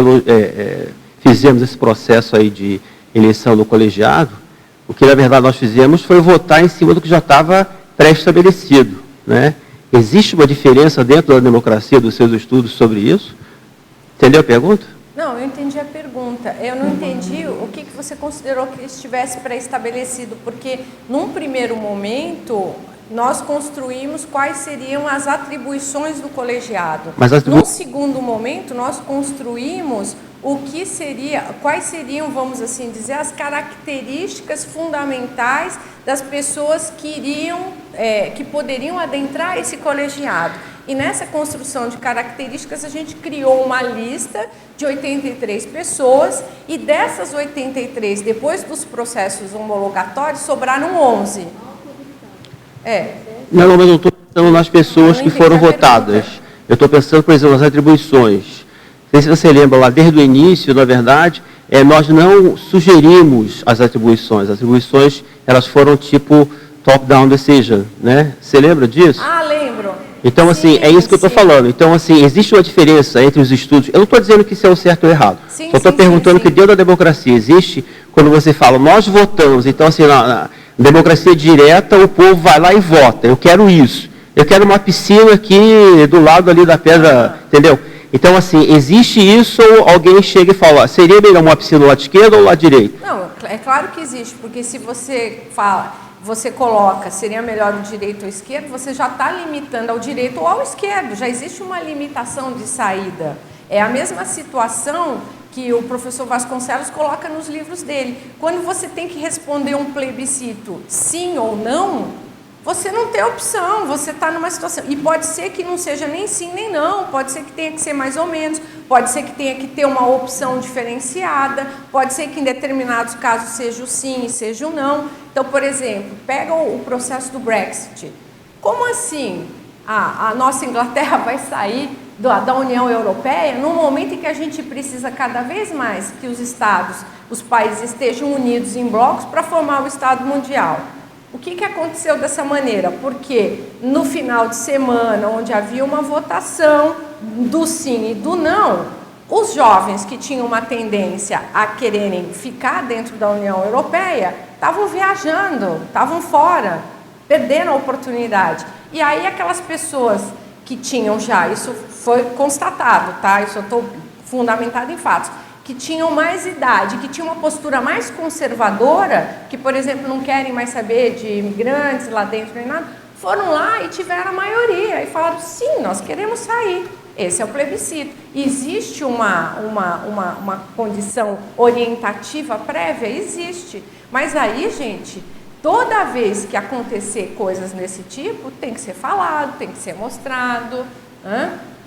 fizemos esse processo aí de eleição do colegiado, o que, na verdade, nós fizemos foi votar em cima do que já estava pré-estabelecido, né? Existe uma diferença dentro da democracia, dos seus estudos sobre isso? Entendeu a pergunta? Não, eu entendi a pergunta. Eu não entendi o que você considerou que estivesse pré-estabelecido, porque, num primeiro momento, nós construímos quais seriam as atribuições do colegiado. Num segundo momento, nós construímos o que seria, quais seriam, vamos assim dizer, as características fundamentais das pessoas que poderiam adentrar esse colegiado. E nessa construção de características, a gente criou uma lista de 83 pessoas, e dessas 83, depois dos processos homologatórios, sobraram 11. Não, mas eu não estou pensando nas pessoas que foram votadas. Eu estou pensando, por exemplo, nas atribuições. Não sei se você lembra lá, desde o início, na verdade, nós não sugerimos as atribuições. As atribuições, elas foram tipo top-down decision, né? Você lembra disso? Ah, lembro. Então, assim, é isso que eu estou falando. Então, assim, existe uma diferença entre os estudos. Eu não estou dizendo que isso é o certo ou errado. Só estou perguntando que dentro da democracia existe, quando você fala, nós votamos. Então, assim, na democracia direta, o povo vai lá e vota. Eu quero isso. Eu quero uma piscina aqui do lado ali da pedra, entendeu? Então, assim, existe isso ou alguém chega e fala, seria melhor uma piscina do lado esquerdo ou do lado direito? Não, é claro que existe, porque se você fala, você coloca, seria melhor o direito ou o esquerdo, você já está limitando ao direito ou ao esquerdo, já existe uma limitação de saída. É a mesma situação que o professor Vasconcelos coloca nos livros dele. Quando você tem que responder um plebiscito sim ou não, você não tem opção, você está numa situação. E pode ser que não seja nem sim nem não, pode ser que tenha que ser mais ou menos, pode ser que tenha que ter uma opção diferenciada, pode ser que em determinados casos seja o sim e seja o não. Então, por exemplo, pega o processo do Brexit. Como assim a nossa Inglaterra vai sair da União Europeia no momento em que a gente precisa cada vez mais que os estados, os países estejam unidos em blocos para formar o Estado Mundial? O que aconteceu dessa maneira? Porque no final de semana, onde havia uma votação do sim e do não, os jovens que tinham uma tendência a quererem ficar dentro da União Europeia estavam viajando, estavam fora, perdendo a oportunidade. E aí aquelas pessoas que tinham já, isso foi constatado, tá? Isso eu estou fundamentado em fatos, que tinham mais idade, que tinham uma postura mais conservadora, que, por exemplo, não querem mais saber de imigrantes lá dentro nem nada, foram lá e tiveram a maioria e falaram, sim, nós queremos sair. Esse é o plebiscito. Existe uma condição orientativa prévia? Existe. Mas aí, gente, toda vez que acontecer coisas desse tipo, tem que ser falado, tem que ser mostrado,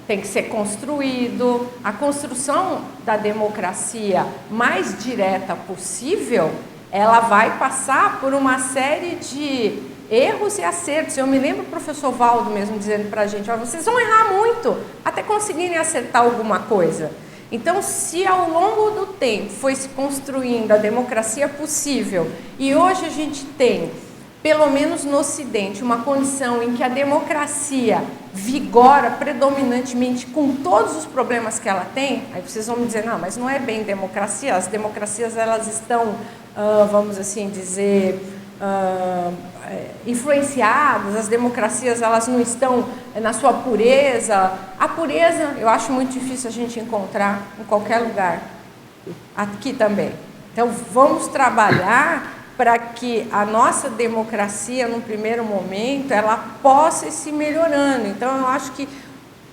tem que ser construído. A construção da democracia mais direta possível, ela vai passar por uma série de erros e acertos. Eu me lembro o professor Valdo mesmo dizendo para a gente, olha, vocês vão errar muito até conseguirem acertar alguma coisa. Então, se ao longo do tempo foi se construindo a democracia possível, e hoje a gente tem, pelo menos no Ocidente, uma condição em que a democracia vigora predominantemente com todos os problemas que ela tem, aí vocês vão me dizer, não, mas não é bem democracia, as democracias elas estão, vamos assim dizer, influenciadas, as democracias elas não estão na sua pureza. A pureza eu acho muito difícil a gente encontrar em qualquer lugar, aqui também. Então vamos trabalhar para que a nossa democracia, num primeiro momento, ela possa ir se melhorando. Então, eu acho que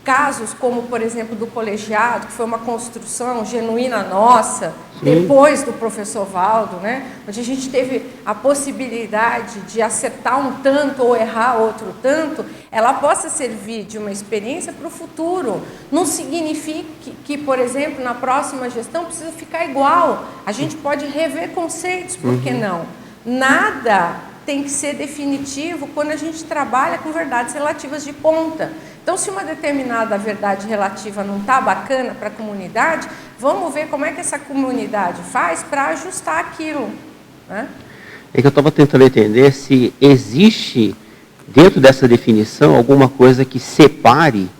casos como, por exemplo, do colegiado, que foi uma construção genuína nossa, depois do professor Valdo, né? Onde a gente teve a possibilidade de acertar um tanto ou errar outro tanto, ela possa servir de uma experiência para o futuro. Não significa que, por exemplo, na próxima gestão precisa ficar igual. A gente pode rever conceitos, por que não? Nada tem que ser definitivo quando a gente trabalha com verdades relativas de ponta. Então, se uma determinada verdade relativa não está bacana para a comunidade, vamos ver como é que essa comunidade faz para ajustar aquilo, né? É que eu estava tentando entender se existe, dentro dessa definição, alguma coisa que separe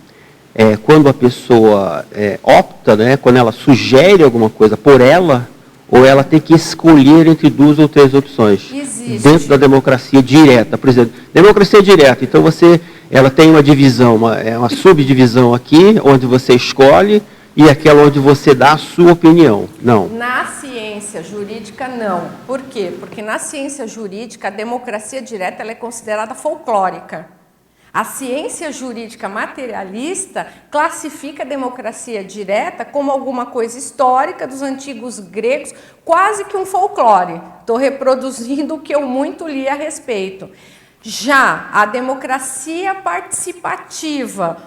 quando a pessoa opta, né, quando ela sugere alguma coisa por ela, ou ela tem que escolher entre 2 ou 3 opções. Existe. Dentro da democracia direta. Por exemplo, democracia direta, então ela tem uma divisão, uma subdivisão aqui, onde você escolhe, e aquela onde você dá a sua opinião. Não. Na ciência jurídica, não. Por quê? Porque na ciência jurídica, a democracia direta ela é considerada folclórica. A ciência jurídica materialista classifica a democracia direta como alguma coisa histórica dos antigos gregos, quase que um folclore. Estou reproduzindo o que eu muito li a respeito. Já a democracia participativa,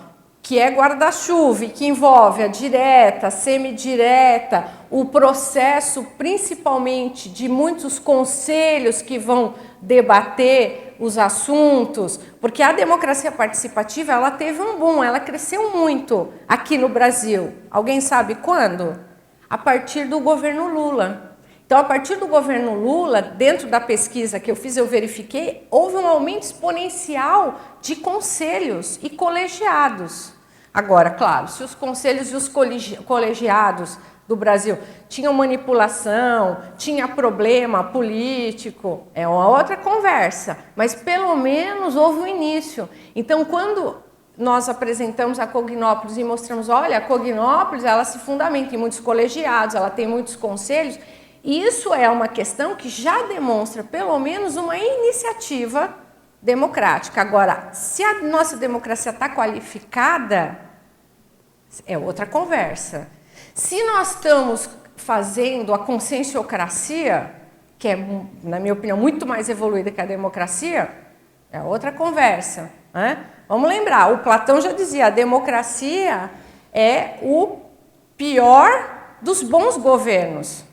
que é guarda-chuva e que envolve a direta, a semidireta, o processo principalmente de muitos conselhos que vão debater os assuntos, porque a democracia participativa ela teve um boom, ela cresceu muito aqui no Brasil. Alguém sabe quando? A partir do governo Lula. Então, a partir do governo Lula, dentro da pesquisa que eu fiz, eu verifiquei, houve um aumento exponencial de conselhos e colegiados. Agora, claro, se os conselhos e os colegiados do Brasil tinham manipulação, tinha problema político, é uma outra conversa, mas pelo menos houve um início. Então, quando nós apresentamos a Cognópolis e mostramos, olha, a Cognópolis ela se fundamenta em muitos colegiados, ela tem muitos conselhos, isso é uma questão que já demonstra pelo menos uma iniciativa democrática. Agora, se a nossa democracia está qualificada, é outra conversa. Se nós estamos fazendo a conscienciocracia, que é, na minha opinião, muito mais evoluída que a democracia, é outra conversa, né? Vamos lembrar, o Platão já dizia, a democracia é o pior dos bons governos.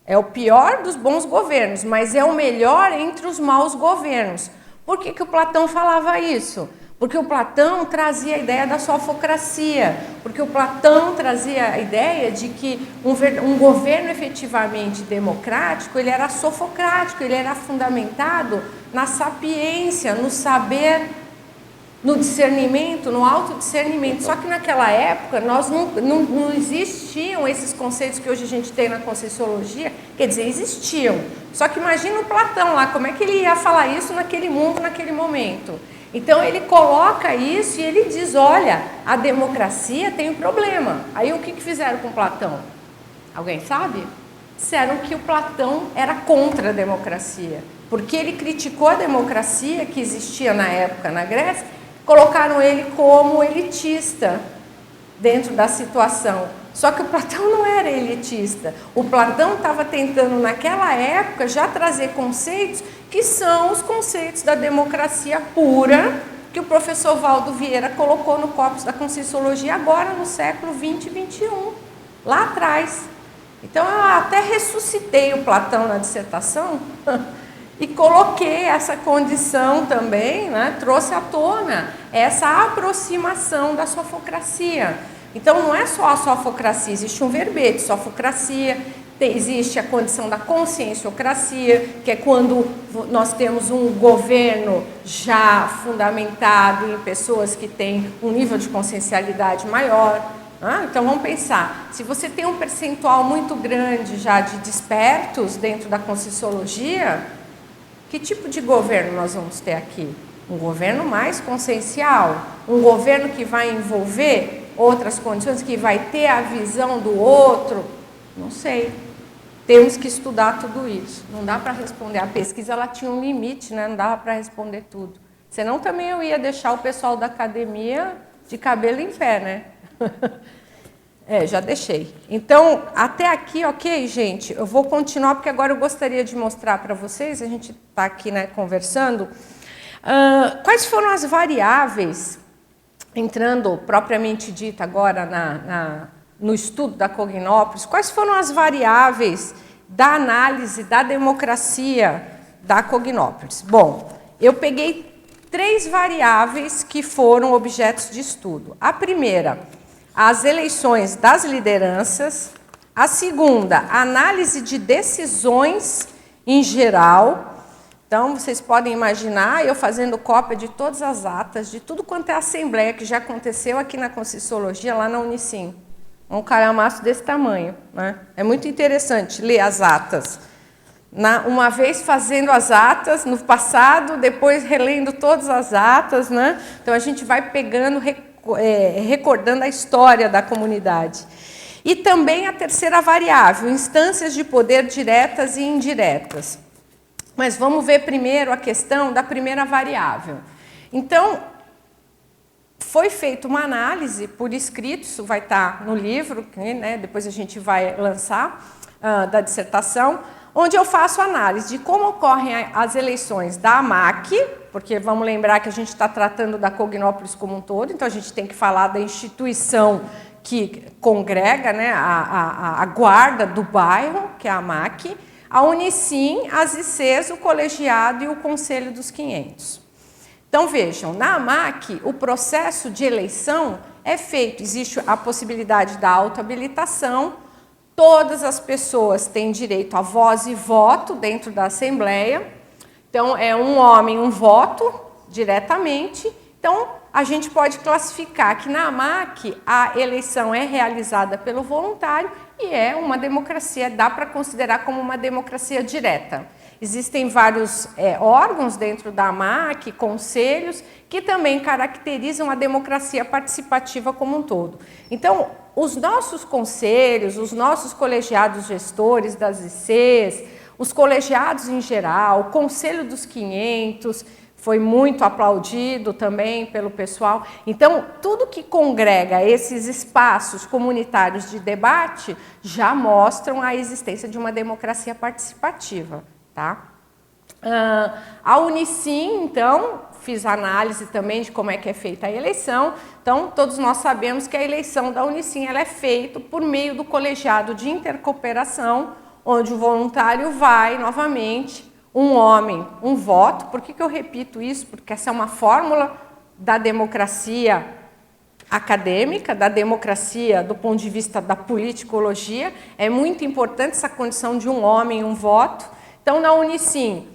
É o pior dos bons governos, mas é o melhor entre os maus governos. Por que que o Platão falava isso? Porque o Platão trazia a ideia da sofocracia, porque o Platão trazia a ideia de que um governo efetivamente democrático, ele era sofocrático, ele era fundamentado na sapiência, no saber, no discernimento, no autodiscernimento. Só que naquela época não existiam esses conceitos que hoje a gente tem na Conscienciologia, quer dizer, existiam. Só que imagina o Platão lá, como é que ele ia falar isso naquele mundo, naquele momento? Então ele coloca isso e ele diz, olha, a democracia tem um problema. Aí o que fizeram com Platão? Alguém sabe? Disseram que o Platão era contra a democracia, porque ele criticou a democracia que existia na época na Grécia, colocaram ele como elitista dentro da situação. Só que o Platão não era elitista. O Platão estava tentando, naquela época, já trazer conceitos que são os conceitos da democracia pura, que o professor Valdo Vieira colocou no corpus da Conscienciologia agora no século 20 e 21, lá atrás. Então, eu até ressuscitei o Platão na dissertação e coloquei essa condição também, né, trouxe à tona essa aproximação da sofocracia. Então, não é só a sofocracia, existe um verbete, sofocracia, existe a condição da conscienciocracia, que é quando nós temos um governo já fundamentado em pessoas que têm um nível de consciencialidade maior. Então, vamos pensar, se você tem um percentual muito grande já de despertos dentro da Conscienciologia, que tipo de governo nós vamos ter aqui? Um governo mais consciencial, um governo que vai envolver outras condições, que vai ter a visão do outro? Não sei. Temos que estudar tudo isso. Não dá para responder. A pesquisa ela tinha um limite, né? Não dava para responder tudo. Senão também eu ia deixar o pessoal da academia de cabelo em pé, né? Já deixei. Então, até aqui, ok, gente? Eu vou continuar, porque agora eu gostaria de mostrar para vocês, a gente está aqui, né, conversando, quais foram as variáveis, entrando propriamente dita agora no estudo da Cognópolis, quais foram as variáveis da análise da democracia da Cognópolis? Bom, eu peguei 3 variáveis que foram objetos de estudo. A primeira, as eleições das lideranças. A segunda, a análise de decisões em geral. Então, vocês podem imaginar eu fazendo cópia de todas as atas, de tudo quanto é assembleia que já aconteceu aqui na Conscienciologia, lá na Unicim. Um calhamaço desse tamanho, né? É muito interessante ler as atas. Uma vez fazendo as atas no passado, depois relendo todas as atas, né? Então, a gente vai pegando, recordando a história da comunidade. E também a terceira variável, instâncias de poder diretas e indiretas. Mas vamos ver primeiro a questão da primeira variável. Então, foi feita uma análise por escrito, isso vai estar no livro, né? Depois a gente vai lançar, da dissertação, onde eu faço análise de como ocorrem as eleições da AMAC, porque vamos lembrar que a gente está tratando da Cognópolis como um todo, então a gente tem que falar da instituição que congrega, né, a guarda do bairro, que é a AMAC, a Unicim, as ICs, o colegiado e o Conselho dos 500. Então, vejam, na AMAC, o processo de eleição é feito, existe a possibilidade da autohabilitação, todas as pessoas têm direito a voz e voto dentro da Assembleia, então é um homem, um voto, diretamente. Então, a gente pode classificar que na AMAC a eleição é realizada pelo voluntário e é uma democracia, dá para considerar como uma democracia direta. Existem vários órgãos dentro da AMAC, conselhos, que também caracterizam a democracia participativa como um todo. Então, os nossos conselhos, os nossos colegiados gestores das ICs, os colegiados em geral, o Conselho dos 500, foi muito aplaudido também pelo pessoal. Então, tudo que congrega esses espaços comunitários de debate já mostram a existência de uma democracia participativa. Tá? A Unicim, então, fiz análise também de como é que é feita a eleição. Então, todos nós sabemos que a eleição da Unicim ela é feita por meio do colegiado de intercooperação, onde o voluntário vai, novamente, um homem, um voto. Por que eu repito isso? Porque essa é uma fórmula da democracia acadêmica, da democracia do ponto de vista da politicologia. É muito importante essa condição de um homem, um voto. Então, na Unicim,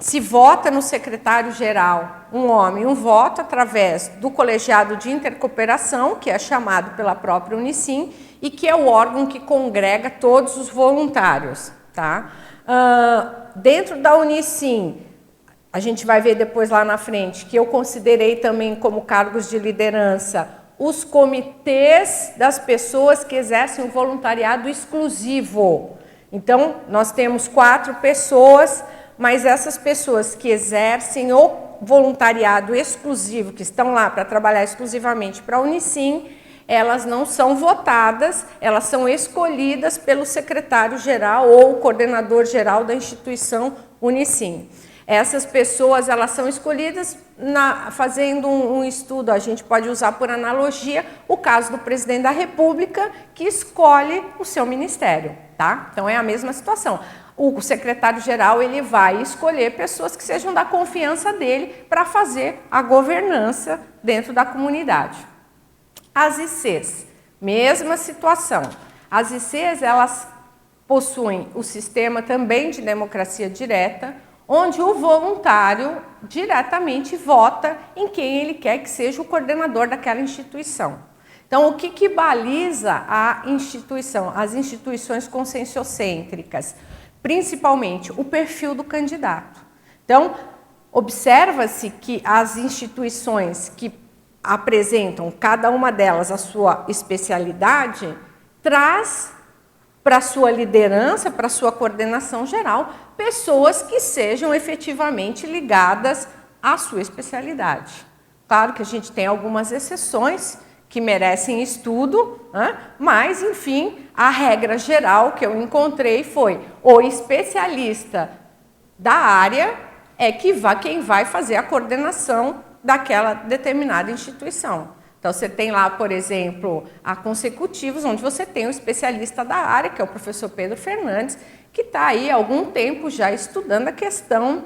se vota no secretário-geral um homem, um voto, através do colegiado de intercooperação, que é chamado pela própria Unicim, e que é o órgão que congrega todos os voluntários. Tá? Dentro da Unicim, a gente vai ver depois lá na frente, que eu considerei também como cargos de liderança os comitês das pessoas que exercem o voluntariado exclusivo. Então, nós temos 4 pessoas, mas essas pessoas que exercem o voluntariado exclusivo, que estão lá para trabalhar exclusivamente para a Unicim, elas não são votadas, elas são escolhidas pelo secretário-geral ou coordenador-geral da instituição Unicim. Essas pessoas elas são escolhidas fazendo um estudo, a gente pode usar por analogia o caso do presidente da República, que escolhe o seu ministério. Tá? Então, é a mesma situação. O secretário-geral ele vai escolher pessoas que sejam da confiança dele para fazer a governança dentro da comunidade. As ICs, mesma situação. As ICs elas possuem o sistema também de democracia direta, onde o voluntário diretamente vota em quem ele quer que seja o coordenador daquela instituição. Então, o que baliza a instituição, as instituições conscienciocêntricas? Principalmente o perfil do candidato. Então, observa-se que as instituições que apresentam, cada uma delas, a sua especialidade, traz para a sua liderança, para a sua coordenação geral, pessoas que sejam efetivamente ligadas à sua especialidade. Claro que a gente tem algumas exceções que merecem estudo, né? Mas, enfim, a regra geral que eu encontrei foi o especialista da área quem vai fazer a coordenação daquela determinada instituição. Então, você tem lá, por exemplo, a consecutivos, onde você tem um especialista da área, que é o professor Pedro Fernandes, que está aí há algum tempo já estudando a questão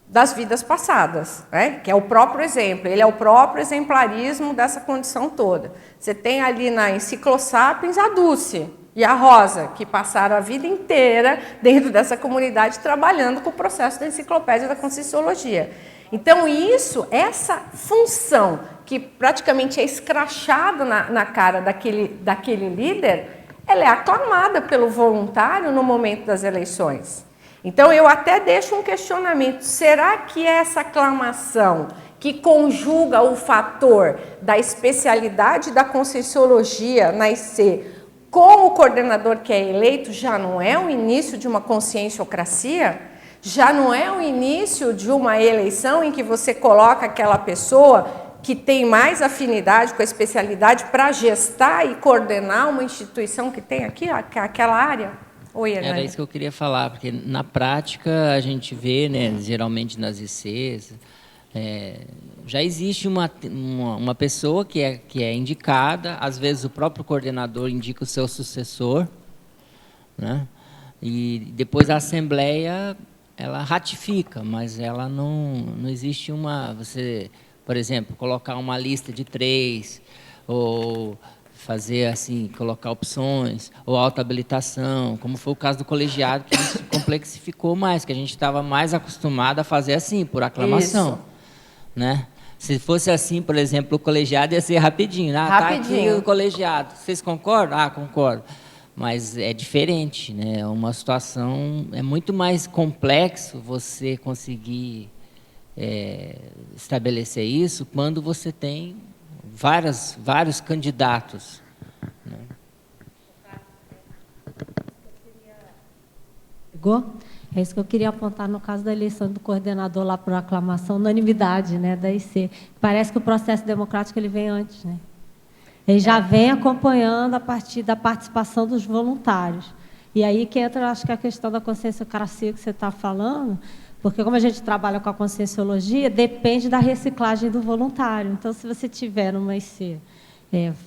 das vidas passadas, né? Que é o próprio exemplo, ele é o próprio exemplarismo dessa condição toda. Você tem ali na Enciclosapiens a Dulce e a Rosa, que passaram a vida inteira dentro dessa comunidade trabalhando com o processo da enciclopédia da Conscienciologia. Então, essa função que praticamente é escrachada na cara daquele líder, ela é aclamada pelo voluntário no momento das eleições. Então, eu até deixo um questionamento. Será que essa aclamação que conjuga o fator da especialidade da Conscienciologia na IC com o coordenador que é eleito já não é o início de uma conscienciocracia? Já não é o início de uma eleição em que você coloca aquela pessoa que tem mais afinidade com a especialidade para gestar e coordenar uma instituição que tem aqui, aquela área? Oi, Hernani. Era isso que eu queria falar, porque na prática a gente vê, né, geralmente nas ICs, já existe uma pessoa que é indicada, às vezes o próprio coordenador indica o seu sucessor, né, e depois a Assembleia ela ratifica, mas ela não existe você, por exemplo, colocar uma lista de 3, ou fazer assim, colocar opções, ou auto-habilitação, como foi o caso do colegiado, que isso complexificou mais, que a gente estava mais acostumado a fazer assim, por aclamação. Né? Se fosse assim, por exemplo, o colegiado ia ser rapidinho. Tá aqui o colegiado. Vocês concordam? Concordo. Mas é diferente, né? É uma situação, é muito mais complexo você conseguir estabelecer isso quando você tem vários candidatos. Né? É isso que eu queria apontar no caso da eleição do coordenador lá por aclamação, unanimidade, né, da IC. Parece que o processo democrático ele vem antes, né? Ele já vem acompanhando a partir da participação dos voluntários. E aí que entra, acho que a questão da conscienciocracia que você está falando, porque como a gente trabalha com a conscienciologia, depende da reciclagem do voluntário. Então, se você tiver numa IC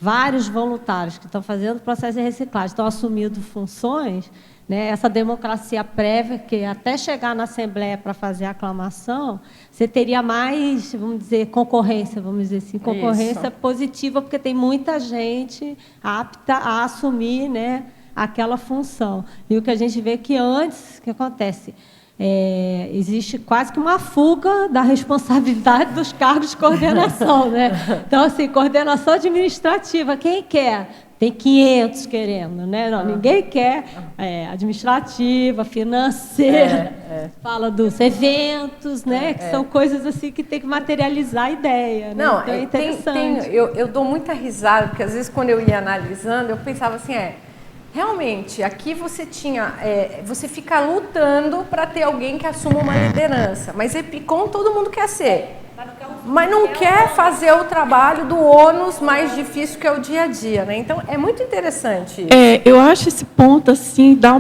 vários voluntários que estão fazendo o processo de reciclagem, estão assumindo funções, né, essa democracia prévia, que até chegar na Assembleia para fazer a aclamação, você teria mais, vamos dizer, concorrência, vamos dizer assim, concorrência positiva, porque tem muita gente apta a assumir, né, aquela função. E o que a gente vê que antes, o que acontece? Existe quase que uma fuga da responsabilidade dos cargos de coordenação, né? Então, assim, coordenação administrativa, quem quer? Tem 500 querendo, né? Não, ninguém quer administrativa, financeira, fala dos eventos, né? Que são coisas assim que tem que materializar a ideia. Né? Não, então, é interessante. eu dou muita risada, porque às vezes quando eu ia analisando, eu pensava assim, realmente, aqui você você fica lutando para ter alguém que assuma uma liderança, mas EPICOM todo mundo quer ser, mas não quer fazer o trabalho do ônus mais difícil que é o dia a dia, né? Então, é muito interessante isso. Eu acho esse ponto, assim, dá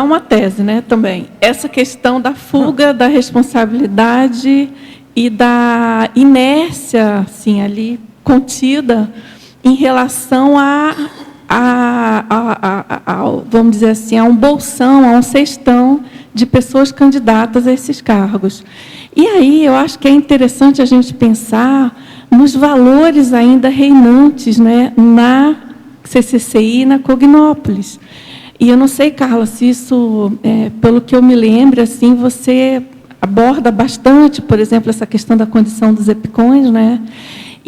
uma tese, né, também. Essa questão da fuga da responsabilidade e da inércia, assim, ali, contida em relação vamos dizer assim, a um bolsão, a um cestão de pessoas candidatas a esses cargos. E aí eu acho que é interessante a gente pensar nos valores ainda reinantes, né, na CCCI e na Cognópolis. E eu não sei, Carla, se isso, pelo que eu me lembro, assim, você aborda bastante, por exemplo, essa questão da condição dos EPICONs, né?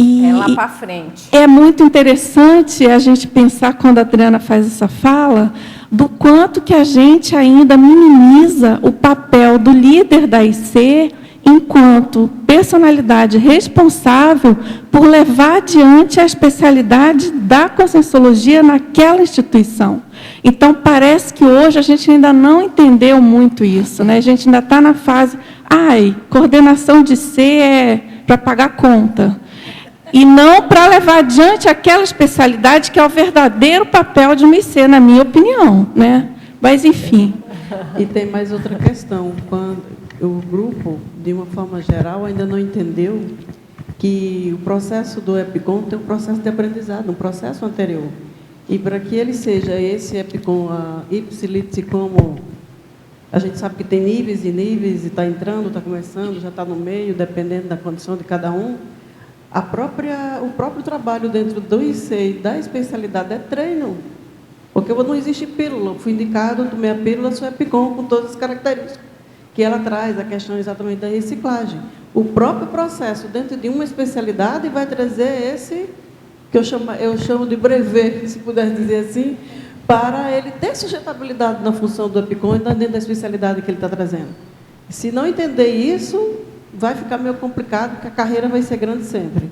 É lá para frente. É muito interessante a gente pensar, quando a Adriana faz essa fala, do quanto que a gente ainda minimiza o papel do líder da IC enquanto personalidade responsável por levar adiante a especialidade da conscienciologia naquela instituição. Então, parece que hoje a gente ainda não entendeu muito isso, né? A gente ainda está na fase, coordenação de IC é para pagar conta. e não para levar adiante aquela especialidade que é o verdadeiro papel de uma IC, na minha opinião, né? Mas, enfim. E tem mais outra questão. Quando o grupo, de uma forma geral, ainda não entendeu que o processo do EPICOM tem um processo de aprendizado, um processo anterior. E para que ele seja esse EPICOM, ipsilite, como a gente sabe que tem níveis e níveis, e está entrando, está começando, já está no meio, dependendo da condição de cada um, o próprio trabalho dentro do IC e da especialidade é treino. Porque não existe pílula. Eu fui indicado, tomei a pílula, sou EPICOM com todas as características que ela traz, a questão exatamente da reciclagem. O próprio processo dentro de uma especialidade vai trazer esse, que eu chamo de brevet, se puder dizer assim, para ele ter sustentabilidade na função do EPICOM e dentro da especialidade que ele está trazendo. Se não entender isso, vai ficar meio complicado, porque a carreira vai ser grande sempre.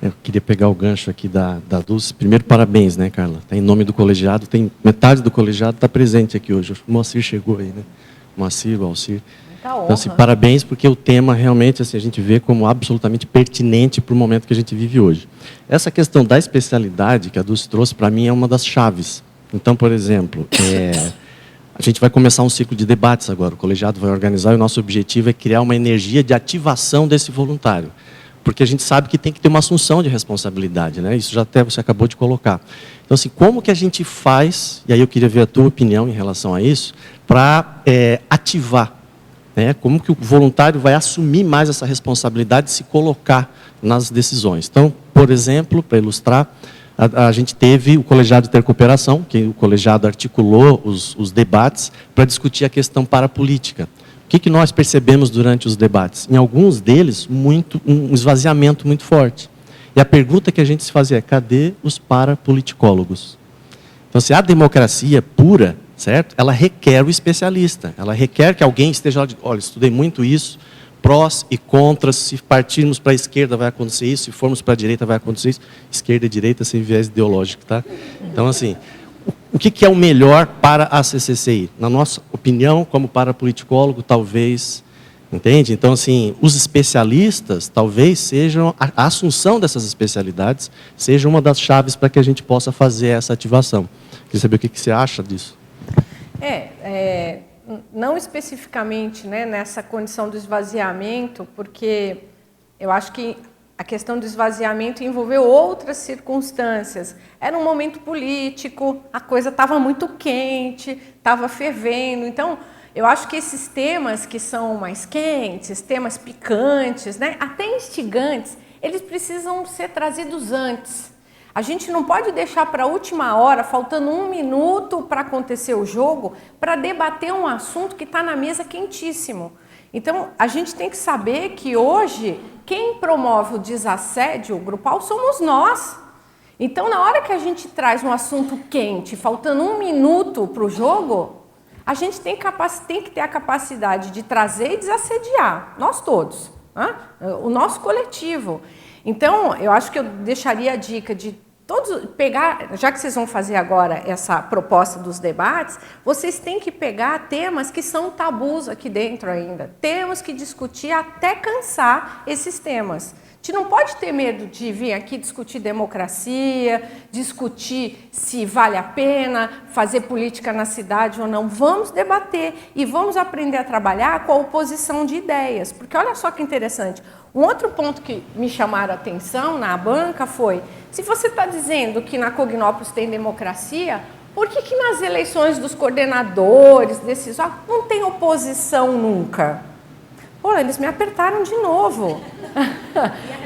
Eu queria pegar o gancho aqui da Dulce. Primeiro, parabéns, né, Carla? Tá em nome do colegiado, tem metade do colegiado está presente aqui hoje. O Moacir chegou aí, né? O Moacir, o Alcir. Então, assim, parabéns, porque o tema realmente assim, a gente vê como absolutamente pertinente para o momento que a gente vive hoje. Essa questão da especialidade que a Dulce trouxe, para mim, é uma das chaves. Então, por exemplo, a gente vai começar um ciclo de debates agora, o colegiado vai organizar, e o nosso objetivo é criar uma energia de ativação desse voluntário. Porque a gente sabe que tem que ter uma assunção de responsabilidade, né? Isso já até você acabou de colocar. Então, assim, como que a gente faz, e aí eu queria ver a tua opinião em relação a isso, para ativar, né? Como que o voluntário vai assumir mais essa responsabilidade de se colocar nas decisões. Então, por exemplo, para ilustrar, a gente teve o colegiado de intercooperação, que o colegiado articulou os debates para discutir a questão parapolítica. O que nós percebemos durante os debates? Em alguns deles, um esvaziamento muito forte. E a pergunta que a gente se fazia é, cadê os parapoliticólogos? Então, se a democracia pura, certo? Ela requer o especialista. Ela requer que alguém esteja lá, olha, estudei muito isso, prós e contras, se partirmos para a esquerda vai acontecer isso, se formos para a direita vai acontecer isso. Esquerda e direita sem viés ideológico, tá? Então, assim, o que é o melhor para a CCCI? Na nossa opinião, como parapoliticólogo, talvez, entende? Então, assim, os especialistas, talvez sejam, a assunção dessas especialidades seja uma das chaves para que a gente possa fazer essa ativação. Queria saber o que você acha disso. Não especificamente, né, nessa condição do esvaziamento, porque eu acho que a questão do esvaziamento envolveu outras circunstâncias. Era um momento político, a coisa estava muito quente, estava fervendo. Então, eu acho que esses temas que são mais quentes, temas picantes, né, até instigantes, eles precisam ser trazidos antes. A gente não pode deixar para a última hora, faltando 1 minuto para acontecer o jogo, para debater um assunto que está na mesa quentíssimo. Então, a gente tem que saber que hoje, quem promove o desassédio grupal somos nós. Então, na hora que a gente traz um assunto quente, faltando 1 minuto para o jogo, a gente tem que ter a capacidade de trazer e desassediar, nós todos, né? O nosso coletivo. Então, eu acho que eu deixaria a dica de todos pegar, já que vocês vão fazer agora essa proposta dos debates, vocês têm que pegar temas que são tabus aqui dentro ainda. Temos que discutir até cansar esses temas. A gente não pode ter medo de vir aqui discutir democracia, discutir se vale a pena fazer política na cidade ou não. Vamos debater e vamos aprender a trabalhar com a oposição de ideias. Porque olha só que interessante, um outro ponto que me chamaram a atenção na banca foi, se você está dizendo que na Cognópolis tem democracia, por que nas eleições dos coordenadores, desses, não tem oposição nunca? Pô, eles me apertaram de novo.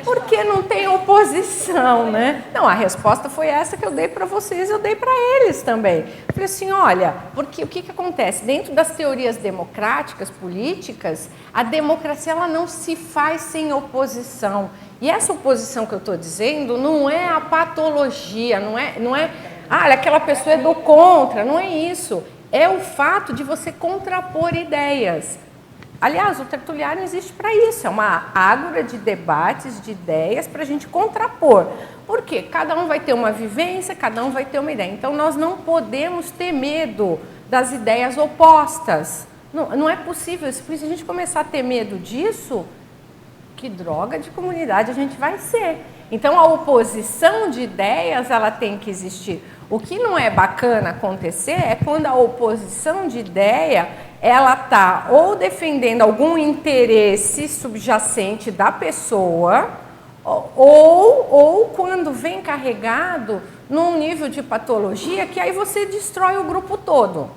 Por que não tem oposição, né? Não, a resposta foi essa que eu dei para vocês, eu dei para eles também. Eu falei assim, olha, porque o que acontece? Dentro das teorias democráticas, políticas, a democracia ela não se faz sem oposição. E essa oposição que eu estou dizendo não é a patologia, não é aquela pessoa é do contra, não é isso. É o fato de você contrapor ideias. Aliás, o tertuliário existe para isso, é uma ágora de debates, de ideias para a gente contrapor. Por quê? Cada um vai ter uma vivência, cada um vai ter uma ideia. Então, nós não podemos ter medo das ideias opostas. Não é possível. Se a gente começar a ter medo disso, que droga de comunidade a gente vai ser. Então, a oposição de ideias, ela tem que existir. O que não é bacana acontecer é quando a oposição de ideia, ela está ou defendendo algum interesse subjacente da pessoa, ou quando vem carregado num nível de patologia que aí você destrói o grupo todo.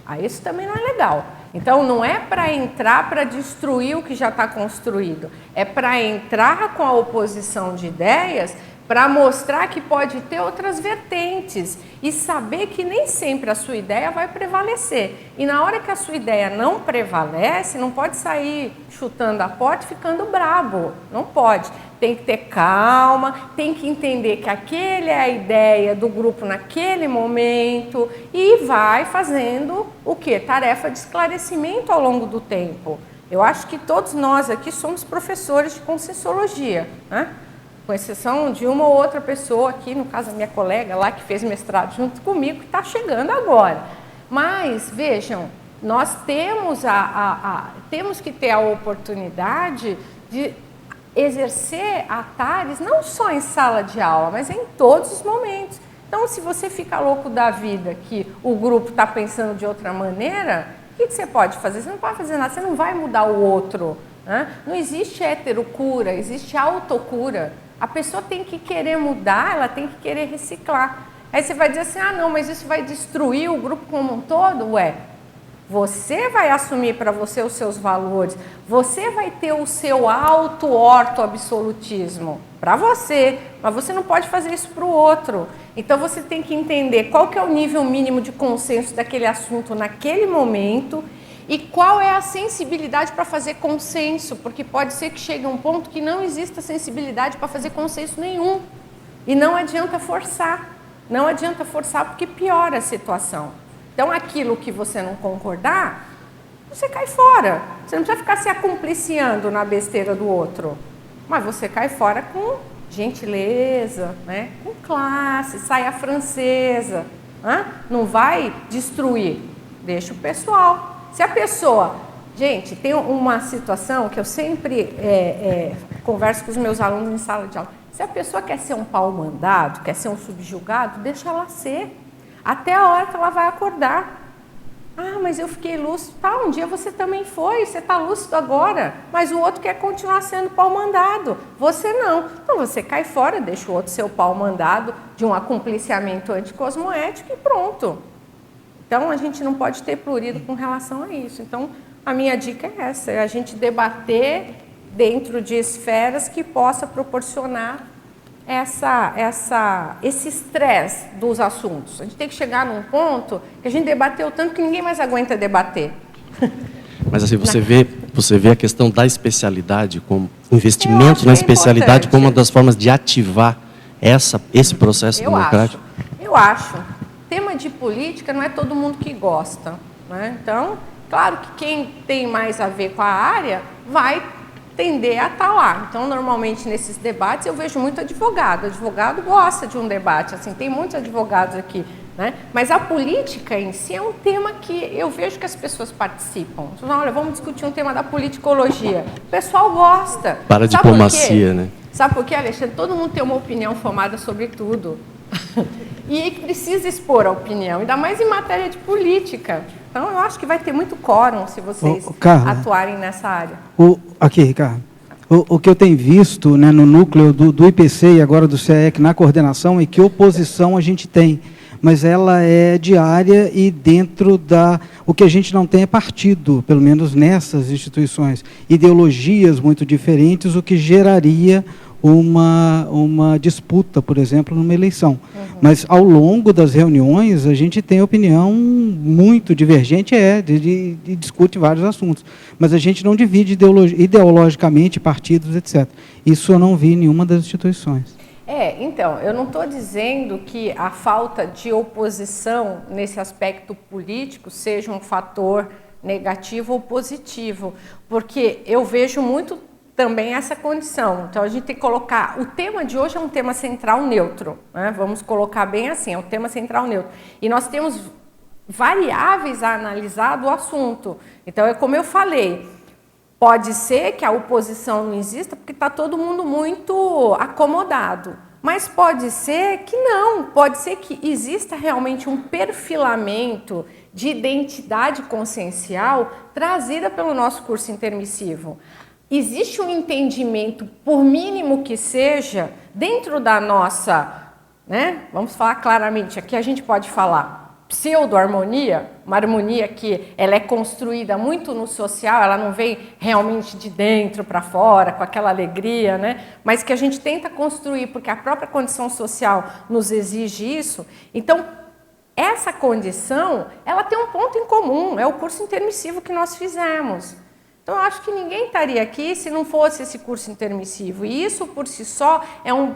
Aí isso também não é legal. Então, não é para entrar para destruir o que já está construído, é para entrar com a oposição de ideias para mostrar que pode ter outras vertentes e saber que nem sempre a sua ideia vai prevalecer. E na hora que a sua ideia não prevalece, não pode sair chutando a porta e ficando brabo. Não pode. Tem que ter calma, tem que entender que aquele é a ideia do grupo naquele momento e vai fazendo o quê? Tarefa de esclarecimento ao longo do tempo. Eu acho que todos nós aqui somos professores de Conscienciologia, né? Com exceção de uma ou outra pessoa aqui, no caso a minha colega lá que fez mestrado junto comigo, que está chegando agora. Mas, vejam, nós temos, temos que ter a oportunidade de exercer atares não só em sala de aula, mas em todos os momentos. Então, se você fica louco da vida que o grupo está pensando de outra maneira, o que você pode fazer? Você não pode fazer nada, você não vai mudar o outro. Né? Não existe heterocura, existe autocura. A pessoa tem que querer mudar, ela tem que querer reciclar. Aí você vai dizer assim, ah não, mas isso vai destruir o grupo como um todo? Ué, você vai assumir para você os seus valores, você vai ter o seu auto-orto-absolutismo para você, mas você não pode fazer isso para o outro. Então você tem que entender qual que é o nível mínimo de consenso daquele assunto naquele momento e qual é a sensibilidade para fazer consenso, porque pode ser que chegue a um ponto que não exista sensibilidade para fazer consenso nenhum. E não adianta forçar, não adianta forçar porque piora a situação. Então, aquilo que você não concordar, você cai fora. Você não precisa ficar se acompliciando na besteira do outro. Mas você cai fora com gentileza, né? Com classe, saia francesa. Né? Não vai destruir, deixa o pessoal. Se a pessoa... Gente, tem uma situação que eu sempre converso com os meus alunos em sala de aula. Se a pessoa quer ser um pau-mandado, quer ser um subjugado, deixa ela ser. Até a hora que ela vai acordar. Ah, mas eu fiquei lúcido. Tá, um dia você também foi, você está lúcido agora. Mas o outro quer continuar sendo pau-mandado. Você não. Então você cai fora, deixa o outro ser o pau-mandado de um acompliciamento anticosmoético e pronto. Então a gente não pode ter prurido com relação a isso. Então a minha dica é essa, é a gente debater dentro de esferas que possa proporcionar esse estresse dos assuntos. A gente tem que chegar num ponto que a gente debateu tanto que ninguém mais aguenta debater. Mas assim, você vê a questão da especialidade, como investimento na especialidade, como uma das formas de ativar esse processo democrático? Eu acho. Tema de política não é todo mundo que gosta. Né? Então, claro que quem tem mais a ver com a área vai tender a estar lá. Então, normalmente, nesses debates, eu vejo muito advogado. O advogado gosta de um debate, assim, tem muitos advogados aqui, né? Mas a política em si é um tema que eu vejo que as pessoas participam. Olha, vamos discutir um tema da politicologia. O pessoal gosta. Para a diplomacia, né? Sabe por quê, Alexandre? Todo mundo tem uma opinião formada sobre tudo. E precisa expor a opinião, ainda mais em matéria de política. Então, eu acho que vai ter muito quórum se vocês atuarem nessa área. Aqui, Ricardo. O que eu tenho visto, né, no núcleo do IPC e agora do CEEC na coordenação é que oposição a gente tem, mas ela é diária e dentro da... O que a gente não tem é partido, pelo menos nessas instituições. Ideologias muito diferentes, o que geraria uma disputa, por exemplo, numa eleição. Uhum. Mas, ao longo das reuniões, a gente tem opinião muito divergente, de discute vários assuntos. Mas a gente não divide ideologicamente partidos, etc. Isso eu não vi em nenhuma das instituições. Então, eu não estou dizendo que a falta de oposição nesse aspecto político seja um fator negativo ou positivo, porque eu vejo muito também essa condição. Então, a gente tem que colocar... O tema de hoje é um tema central neutro, né? Vamos colocar bem assim, é um tema central neutro. E nós temos variáveis a analisar do assunto. Então, é como eu falei, Pode ser que a oposição não exista porque está todo mundo muito acomodado. Mas pode ser que não, pode ser que exista realmente um perfilamento de identidade consciencial trazida pelo nosso curso intermissivo. Existe um entendimento, por mínimo que seja, dentro da nossa, né? Vamos falar claramente, aqui a gente pode falar pseudo-harmonia, uma harmonia que ela é construída muito no social, ela não vem realmente de dentro para fora, com aquela alegria, né? Mas que a gente tenta construir, porque a própria condição social nos exige isso. Então, essa condição, ela tem um ponto em comum, é o curso intermissivo que nós fizemos. Então, eu acho que ninguém estaria aqui se não fosse esse curso intermissivo. E isso, por si só,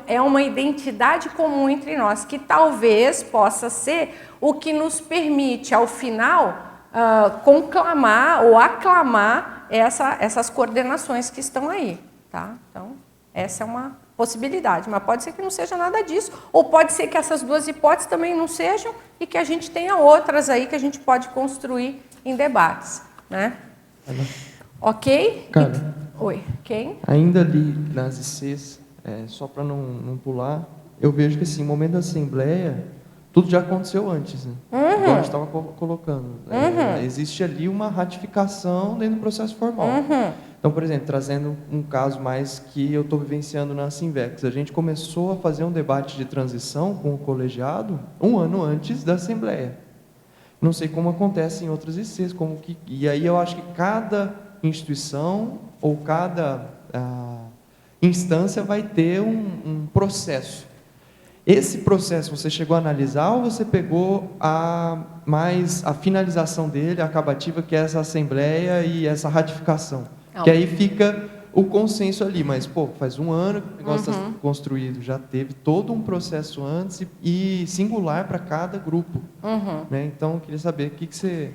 é uma identidade comum entre nós, que talvez possa ser o que nos permite, ao final, conclamar ou aclamar essas coordenações que estão aí. Tá? Então, essa é uma possibilidade, mas pode ser que não seja nada disso, ou pode ser que essas duas hipóteses também não sejam e que a gente tenha outras aí que a gente pode construir em debates. Né? Ok? Cara, oi, quem? Ainda ali nas ICs, só para não pular, eu vejo que assim, o momento da Assembleia, tudo já aconteceu antes, né? Igual a gente estava colocando. Existe ali uma ratificação dentro do processo formal. Então, por exemplo, trazendo um caso mais que eu estou vivenciando na Sinvex, a gente começou a fazer um debate de transição com o colegiado 1 ano antes da Assembleia. Não sei como acontece em outras ICs, e aí eu acho que cada instituição ou cada instância vai ter um processo. Esse processo você chegou a analisar ou você pegou mais a finalização dele, a acabativa, que é essa assembleia e essa ratificação? Não. Que aí fica o consenso ali, mas faz 1 ano que o negócio está construído, já teve todo um processo antes e singular para cada grupo. Né? Então, eu queria saber o que você...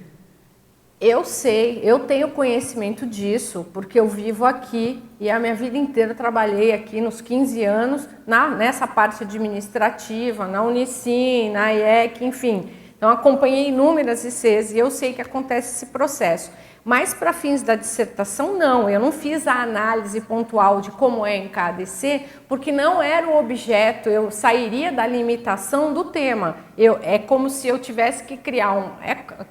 Eu sei, eu tenho conhecimento disso, porque eu vivo aqui e a minha vida inteira trabalhei aqui nos 15 anos nessa parte administrativa, na Unicim, na IEC, enfim. Então, acompanhei inúmeras ICs e eu sei que acontece esse processo. Mas, para fins da dissertação, não. Eu não fiz a análise pontual de como é em cada IC, porque não era o objeto, eu sairia da limitação do tema. É como se eu tivesse que criar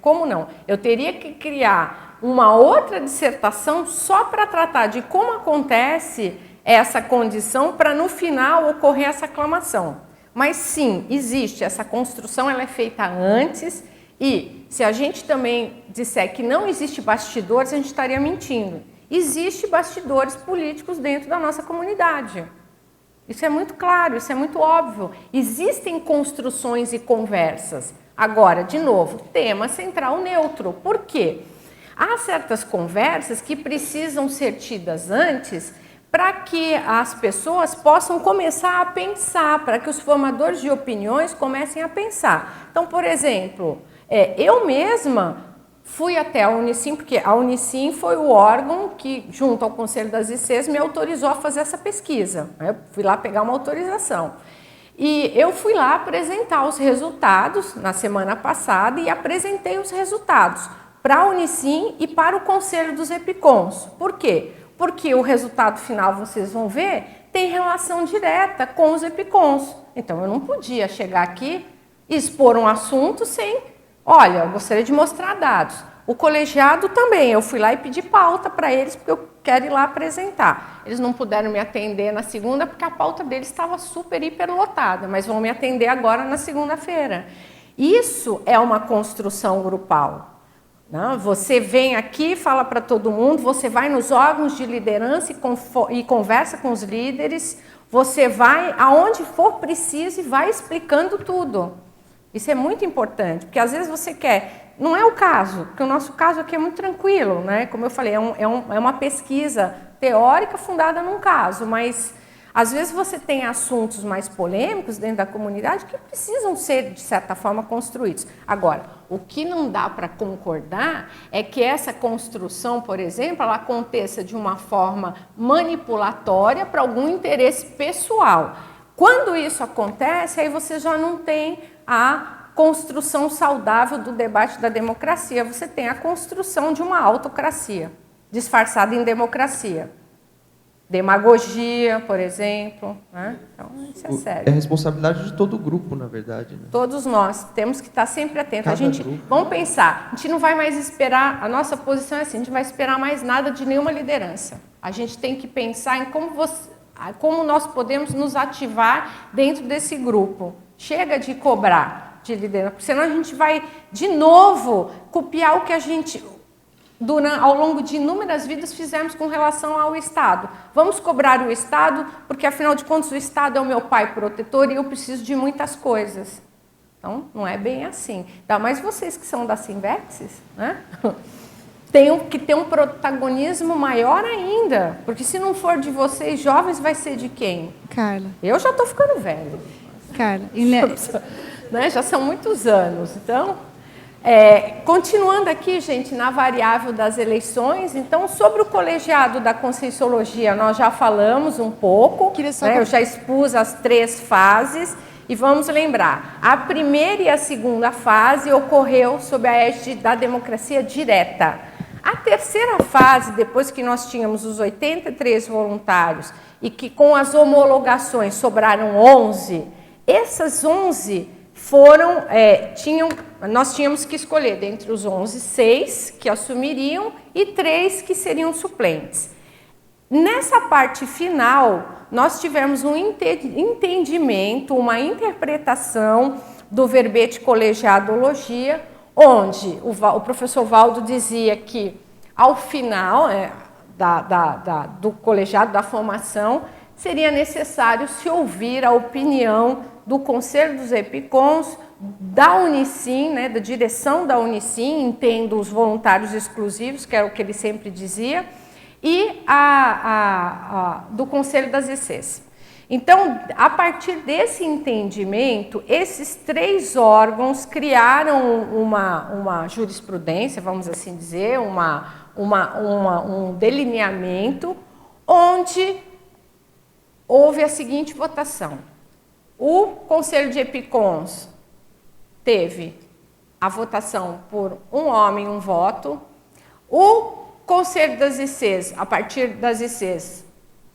como não? Eu teria que criar uma outra dissertação só para tratar de como acontece essa condição para, no final, ocorrer essa aclamação. Mas, sim, existe essa construção, ela é feita antes. E se a gente também disser que não existe bastidores, a gente estaria mentindo. Existem bastidores políticos dentro da nossa comunidade. Isso é muito claro, isso é muito óbvio. Existem construções e conversas. Agora, de novo, tema central neutro. Por quê? Há certas conversas que precisam ser tidas antes para que as pessoas possam começar a pensar, para que os formadores de opiniões comecem a pensar. Então, por exemplo... eu mesma fui até a Unicim, porque a Unicim foi o órgão que, junto ao Conselho das ICs, me autorizou a fazer essa pesquisa. Eu fui lá pegar uma autorização. E eu fui lá apresentar os resultados na semana passada e apresentei os resultados para a Unicim e para o Conselho dos EPICONs. Por quê? Porque o resultado final, vocês vão ver, tem relação direta com os EPICONs. Então, eu não podia chegar aqui e expor um assunto sem... Olha, eu gostaria de mostrar dados. O colegiado também, eu fui lá e pedi pauta para eles, porque eu quero ir lá apresentar. Eles não puderam me atender na segunda, porque a pauta deles estava super, hiper lotada, mas vão me atender agora na segunda-feira. Isso é uma construção grupal. Não? Você vem aqui, fala para todo mundo, você vai nos órgãos de liderança e conversa com os líderes, você vai aonde for preciso e vai explicando tudo. Isso é muito importante, porque às vezes você quer... Não é o caso, porque o nosso caso aqui é muito tranquilo, né? Como eu falei, é uma pesquisa teórica fundada num caso, mas às vezes você tem assuntos mais polêmicos dentro da comunidade que precisam ser, de certa forma, construídos. Agora, o que não dá para concordar é que essa construção, por exemplo, ela aconteça de uma forma manipulatória para algum interesse pessoal. Quando isso acontece, aí você já não tem a construção saudável do debate da democracia, você tem a construção de uma autocracia. disfarçada em democracia. Demagogia, por exemplo. Né? Então, isso é sério. É responsabilidade de todo o grupo, na verdade. Né? Todos nós temos que estar sempre atentos. Grupo. Vamos pensar, a gente não vai mais esperar, a nossa posição é assim, a gente não vai esperar mais nada de nenhuma liderança. A gente tem que pensar em como nós podemos nos ativar dentro desse grupo. Chega de cobrar de liderança, porque senão a gente vai, de novo, copiar o que a gente... ao longo de inúmeras vidas fizemos com relação ao Estado. Vamos cobrar o Estado, porque afinal de contas o Estado é o meu pai protetor e eu preciso de muitas coisas. Então, não é bem assim. Ainda mais vocês que são da Sinvexis, né? Tem que ter um protagonismo maior ainda, porque se não for de vocês jovens, vai ser de quem? Carla. Eu já estou ficando velho. Carla. Né? Já são muitos anos, então... continuando aqui, gente, na variável das eleições, então, sobre o colegiado da Conscienciologia, nós já falamos um pouco, né? Eu já expus as 3 fases, e vamos lembrar, a primeira e a segunda fase ocorreu sob a égide da democracia direta. A terceira fase, depois que nós tínhamos os 83 voluntários, e que com as homologações sobraram 11, essas 11... nós tínhamos que escolher dentre os 11, 6 que assumiriam e 3 que seriam suplentes. Nessa parte final, nós tivemos um entendimento, uma interpretação do verbete colegiadologia, onde o professor Valdo dizia que, ao final do colegiado, da formação, seria necessário se ouvir a opinião do Conselho dos EPICONs, da Unicim, né, da direção da Unicim, entendo os voluntários exclusivos, que era o que ele sempre dizia, e do Conselho das ECs. Então, a partir desse entendimento, esses 3 órgãos criaram uma jurisprudência, vamos assim dizer, um delineamento, onde houve a seguinte votação. O Conselho de EPICONs teve a votação por um homem, um voto. O Conselho das ICs, a partir das ICs,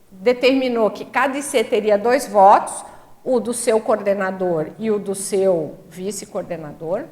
determinou que cada IC teria 2 votos, o do seu coordenador e o do seu vice-coordenador.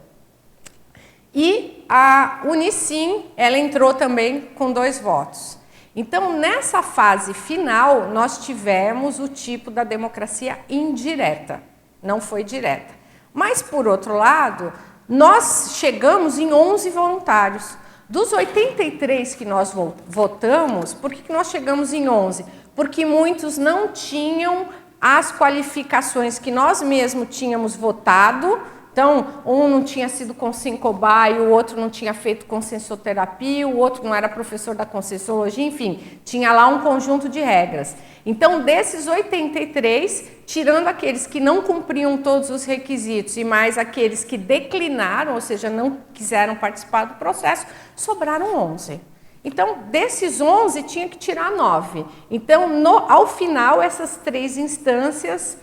E a Unicim, ela entrou também com 2 votos. Então, nessa fase final, nós tivemos o tipo da democracia indireta, não foi direta. Mas, por outro lado, nós chegamos em 11 voluntários. Dos 83 que nós votamos, por que nós chegamos em 11? Porque muitos não tinham as qualificações que nós mesmos tínhamos votado. Então, um não tinha sido consciencobaio, o outro não tinha feito consciencioterapia, o outro não era professor da Conscienciologia, enfim, tinha lá um conjunto de regras. Então, desses 83, tirando aqueles que não cumpriam todos os requisitos e mais aqueles que declinaram, ou seja, não quiseram participar do processo, sobraram 11. Então, desses 11, tinha que tirar 9. Então, ao final, essas 3 instâncias,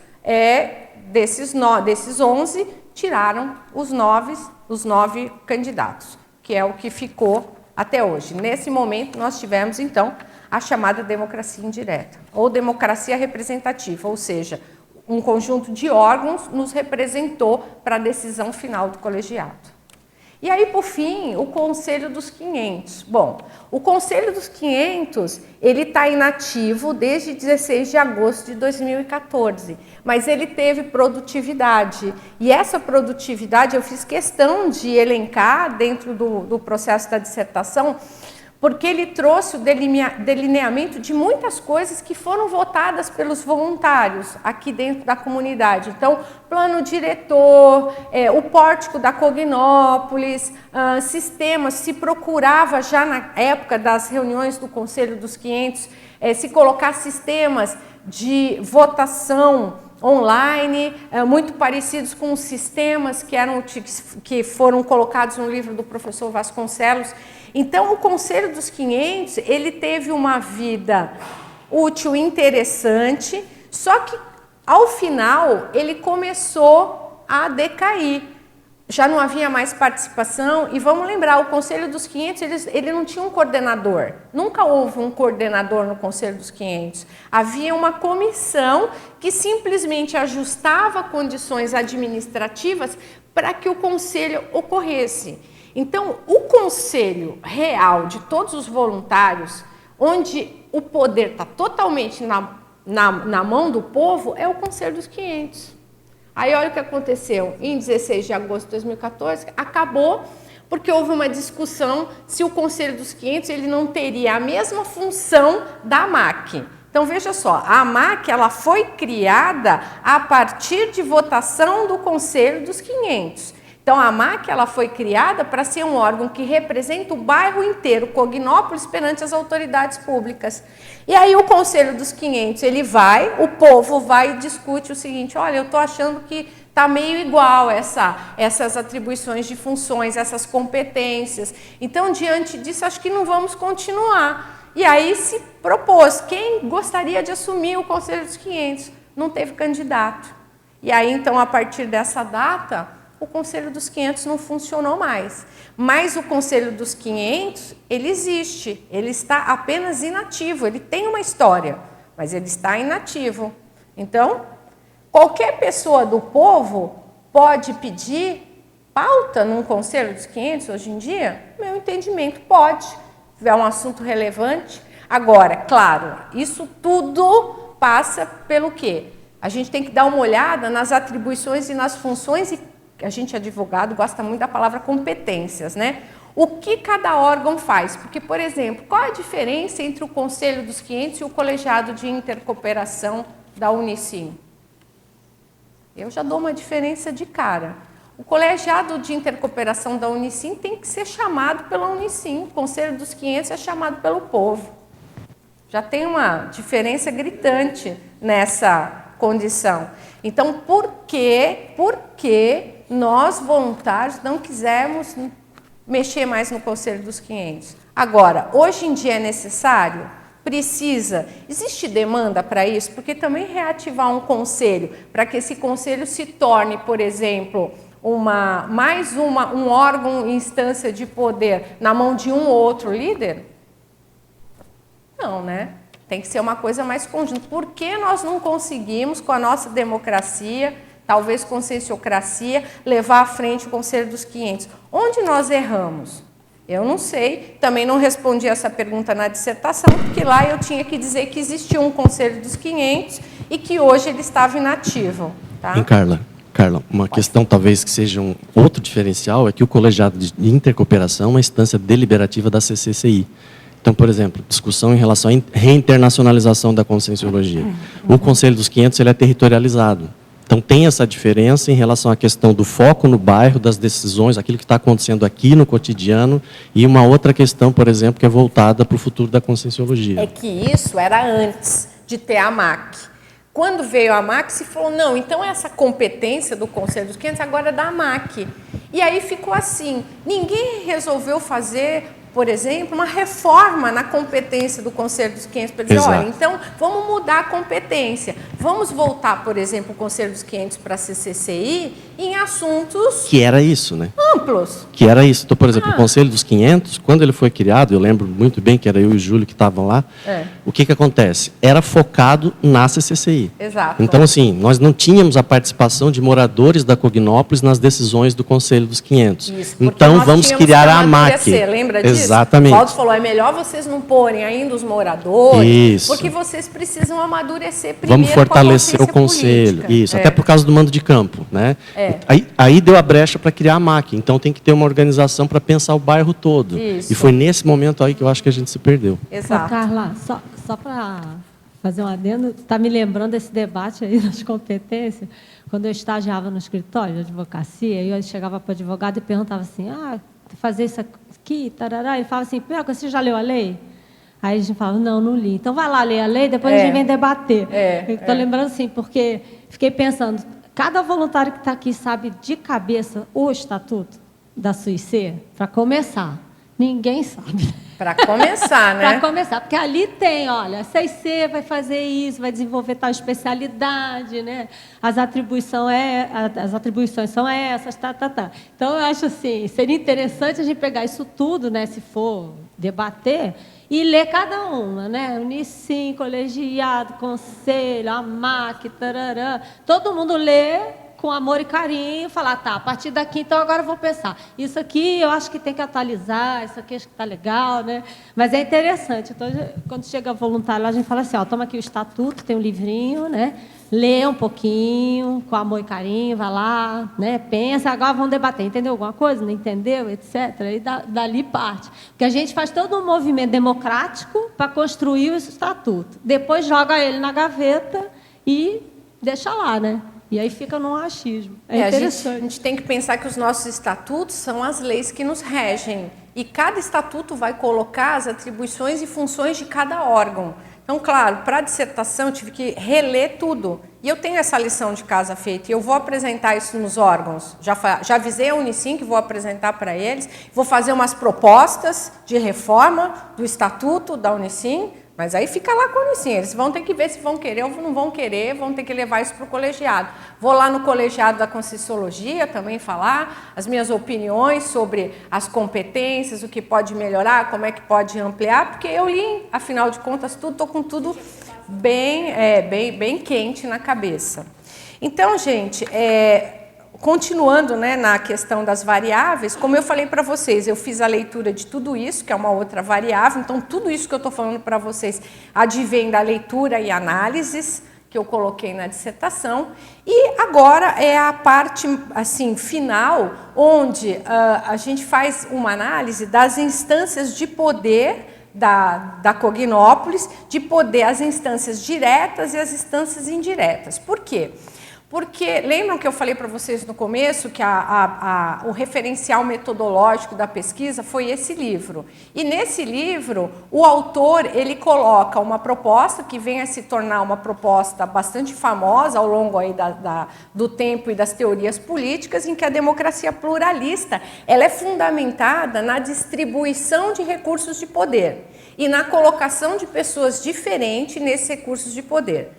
desses 11, tiraram os 9 candidatos, que é o que ficou até hoje. Nesse momento, nós tivemos, então, a chamada democracia indireta, ou democracia representativa, ou seja, um conjunto de órgãos nos representou para a decisão final do colegiado. E aí, por fim, o Conselho dos 500. Bom, o Conselho dos 500, ele está inativo desde 16 de agosto de 2014, mas ele teve produtividade. E essa produtividade eu fiz questão de elencar dentro do processo da dissertação, porque ele trouxe o delineamento de muitas coisas que foram votadas pelos voluntários aqui dentro da comunidade. Então, plano diretor, o pórtico da Cognópolis, sistemas, se procurava já na época das reuniões do Conselho dos 500, se colocar sistemas de votação online, muito parecidos com os sistemas que foram colocados no livro do professor Vasconcelos. Então, o Conselho dos 500, ele teve uma vida útil interessante, só que, ao final, ele começou a decair. já não havia mais participação, e vamos lembrar, o Conselho dos 500, ele não tinha um coordenador, nunca houve um coordenador no Conselho dos 500, havia uma comissão que simplesmente ajustava condições administrativas para que o Conselho ocorresse. Então, o Conselho real de todos os voluntários, onde o poder está totalmente na mão do povo, é o Conselho dos 500. Aí olha o que aconteceu, em 16 de agosto de 2014, acabou porque houve uma discussão se o Conselho dos 500 ele não teria a mesma função da AMAC. Então veja só, a AMAC ela foi criada a partir de votação do Conselho dos 500. Então a AMAC ela foi criada para ser um órgão que representa o bairro inteiro, Cognópolis, perante as autoridades públicas. E aí o Conselho dos 500, o povo vai e discute o seguinte, olha, eu estou achando que está meio igual essas atribuições de funções, essas competências. Então, diante disso, acho que não vamos continuar. E aí se propôs, quem gostaria de assumir o Conselho dos 500? Não teve candidato. E aí, então, a partir dessa data, o Conselho dos 500 não funcionou mais. Mas o Conselho dos 500, ele existe, ele está apenas inativo, ele tem uma história, mas ele está inativo. Então, qualquer pessoa do povo pode pedir pauta num Conselho dos 500 hoje em dia? Meu entendimento, pode, se tiver um assunto relevante. Agora, claro, isso tudo passa pelo quê? A gente tem que dar uma olhada nas atribuições e nas funções, e a gente, advogado, gosta muito da palavra competências, né? O que cada órgão faz? Porque, por exemplo, qual a diferença entre o Conselho dos 500 e o Colegiado de Intercooperação da Unicim? Eu já dou uma diferença de cara. O Colegiado de Intercooperação da Unicim tem que ser chamado pela Unicim, o Conselho dos 500 é chamado pelo povo. Já tem uma diferença gritante nessa condição. Então, por que nós, voluntários, não quisermos mexer mais no Conselho dos 500? Agora, hoje em dia é necessário? Precisa? Existe demanda para isso? Porque também reativar um conselho, para que esse conselho se torne, por exemplo, um órgão, instância de poder na mão de um ou outro líder? Não, né? Tem que ser uma coisa mais conjunta. Por que nós não conseguimos, com a nossa democracia, talvez conscienciocracia, levar à frente o Conselho dos 500? Onde nós erramos? Eu não sei, também não respondi essa pergunta na dissertação, porque lá eu tinha que dizer que existia um Conselho dos 500 e que hoje ele estava inativo. Tá? Hein, Carla, uma questão talvez que seja um outro diferencial é que o Colegiado de Intercooperação é uma instância deliberativa da CCCI. Então, por exemplo, discussão em relação à reinternacionalização da conscienciologia. O Conselho dos 500 ele é territorializado. Então, tem essa diferença em relação à questão do foco no bairro, das decisões, aquilo que está acontecendo aqui no cotidiano, e uma outra questão, por exemplo, que é voltada para o futuro da conscienciologia. É que isso era antes de ter a AMAC. Quando veio a AMAC, se falou, não, então essa competência do Conselho dos 500 agora é da AMAC. E aí ficou assim, ninguém resolveu fazer, por exemplo, uma reforma na competência do Conselho dos 500 para dizer, Exato. olha, então vamos mudar a competência. Vamos voltar, por exemplo, o Conselho dos 500 para a CCCI em assuntos Que era isso, né? amplos. Que era isso. Então, por exemplo, o Conselho dos 500, quando ele foi criado, eu lembro muito bem que era eu e o Júlio que estavam lá, o que acontece? Era focado na CCCI. Exato. Então, assim, nós não tínhamos a participação de moradores da Cognópolis nas decisões do Conselho dos 500. Isso, porque então, nós vamos tínhamos criar que a AMAC. amadurecer, lembra disso? Exatamente. O Valdo falou, é melhor vocês não porem ainda os moradores, Isso. porque vocês precisam amadurecer primeiro. Vamos fortalecer com a o conselho. política. Isso, até por causa do mando de campo, né? Aí deu a brecha para criar a AMAC. Então tem que ter uma organização para pensar o bairro todo. Isso. E foi nesse momento aí que eu acho que a gente se perdeu. Exato. Ô, Carla, só para fazer um adendo, está me lembrando desse debate aí das competências. Quando eu estagiava no escritório de advocacia, eu chegava para o advogado e perguntava assim, fazer isso aqui, tarará. Ele falava assim, você já leu a lei? Aí a gente falava, não li. Então vai lá ler a lei, depois a gente vem debater. Estou lembrando assim, porque fiquei pensando, cada voluntário que está aqui sabe de cabeça o estatuto da SUIC, para começar. Ninguém sabe. Para começar, né? Para começar, porque ali tem, olha, a CIC vai fazer isso, vai desenvolver tal especialidade, né? As atribuições são essas, tá. Então, eu acho assim, seria interessante a gente pegar isso tudo, né, se for debater, e ler cada uma, né? Unicim, colegiado, conselho, AMAC, tararã, todo mundo lê com amor e carinho, falar, tá, a partir daqui, então agora eu vou pensar. Isso aqui eu acho que tem que atualizar, isso aqui acho que está legal, né? Mas é interessante. Então, quando chega voluntário, a gente fala assim, ó, toma aqui o estatuto, tem um livrinho, né? Lê um pouquinho, com amor e carinho, vai lá, né? Pensa, agora vamos debater. Entendeu alguma coisa? Não entendeu? Etc. E dali parte. Porque a gente faz todo um movimento democrático para construir o estatuto. Depois joga ele na gaveta e deixa lá, né? E aí fica num achismo. É interessante. A gente tem que pensar que os nossos estatutos são as leis que nos regem. E cada estatuto vai colocar as atribuições e funções de cada órgão. Então, claro, para a dissertação eu tive que reler tudo. E eu tenho essa lição de casa feita. E eu vou apresentar isso nos órgãos. Já avisei a Unicim que vou apresentar para eles. Vou fazer umas propostas de reforma do estatuto da Unicim. Mas aí fica lá com a Unicim, eles vão ter que ver se vão querer ou não vão querer, vão ter que levar isso para o colegiado. Vou lá no colegiado da Conscienciologia também falar as minhas opiniões sobre as competências, o que pode melhorar, como é que pode ampliar, porque eu li, afinal de contas, tudo, estou com tudo bem quente na cabeça. Então, gente, continuando, né, na questão das variáveis, como eu falei para vocês, eu fiz a leitura de tudo isso, que é uma outra variável, então tudo isso que eu estou falando para vocês advém da leitura e análises que eu coloquei na dissertação, e agora é a parte assim, final, onde a gente faz uma análise das instâncias de poder da Cognópolis, de poder as instâncias diretas e as instâncias indiretas. Por quê? Porque, lembram que eu falei para vocês no começo que o referencial metodológico da pesquisa foi esse livro. E nesse livro, o autor ele coloca uma proposta que vem a se tornar uma proposta bastante famosa ao longo aí do tempo e das teorias políticas, em que a democracia pluralista ela é fundamentada na distribuição de recursos de poder e na colocação de pessoas diferentes nesses recursos de poder.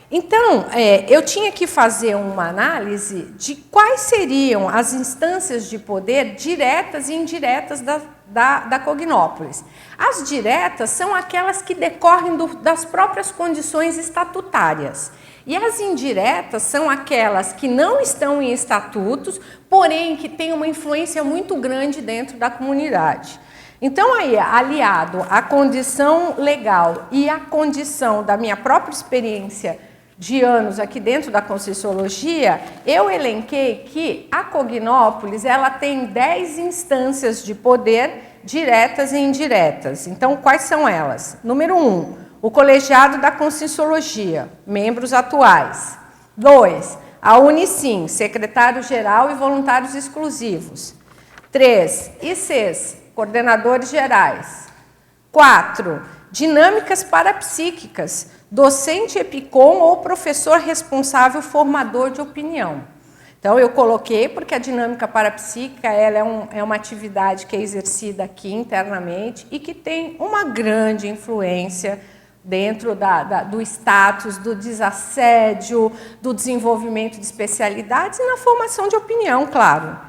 Então, eu tinha que fazer uma análise de quais seriam as instâncias de poder diretas e indiretas da Cognópolis. As diretas são aquelas que decorrem das próprias condições estatutárias. E as indiretas são aquelas que não estão em estatutos, porém que têm uma influência muito grande dentro da comunidade. Então, aí, aliado à condição legal e à condição da minha própria experiência de anos aqui dentro da Conscienciologia, eu elenquei que a Cognópolis ela tem 10 instâncias de poder diretas e indiretas. Então, quais são elas? Número 1, o colegiado da Conscienciologia, membros atuais. 2, a Unicim, secretário-geral e voluntários exclusivos. 3, ICs, coordenadores gerais. 4, dinâmicas parapsíquicas, docente EPICOM ou professor responsável formador de opinião. Então, eu coloquei porque a dinâmica parapsíquica ela é uma atividade que é exercida aqui internamente e que tem uma grande influência dentro do status, do desassédio, do desenvolvimento de especialidades e na formação de opinião, claro.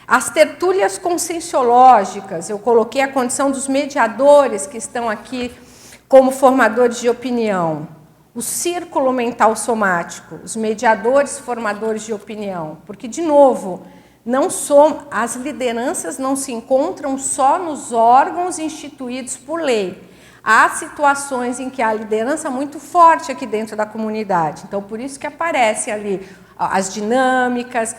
As tertúlias conscienciológicas, eu coloquei a condição dos mediadores que estão aqui como formadores de opinião, o círculo mental somático, os mediadores formadores de opinião, porque, de novo, as lideranças não se encontram só nos órgãos instituídos por lei. Há situações em que há liderança muito forte aqui dentro da comunidade, então por isso que aparecem ali as dinâmicas,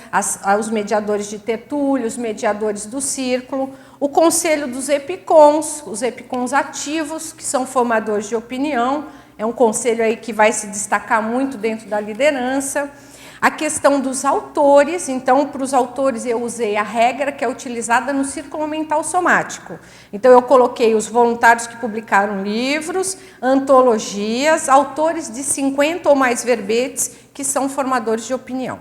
os mediadores de tertúlia, os mediadores do círculo, o conselho dos EPICONs, os EPICONs ativos, que são formadores de opinião, é um conselho aí que vai se destacar muito dentro da liderança. A questão dos autores, então, para os autores eu usei a regra que é utilizada no círculo mental somático. Então, eu coloquei os voluntários que publicaram livros, antologias, autores de 50 ou mais verbetes, que são formadores de opinião.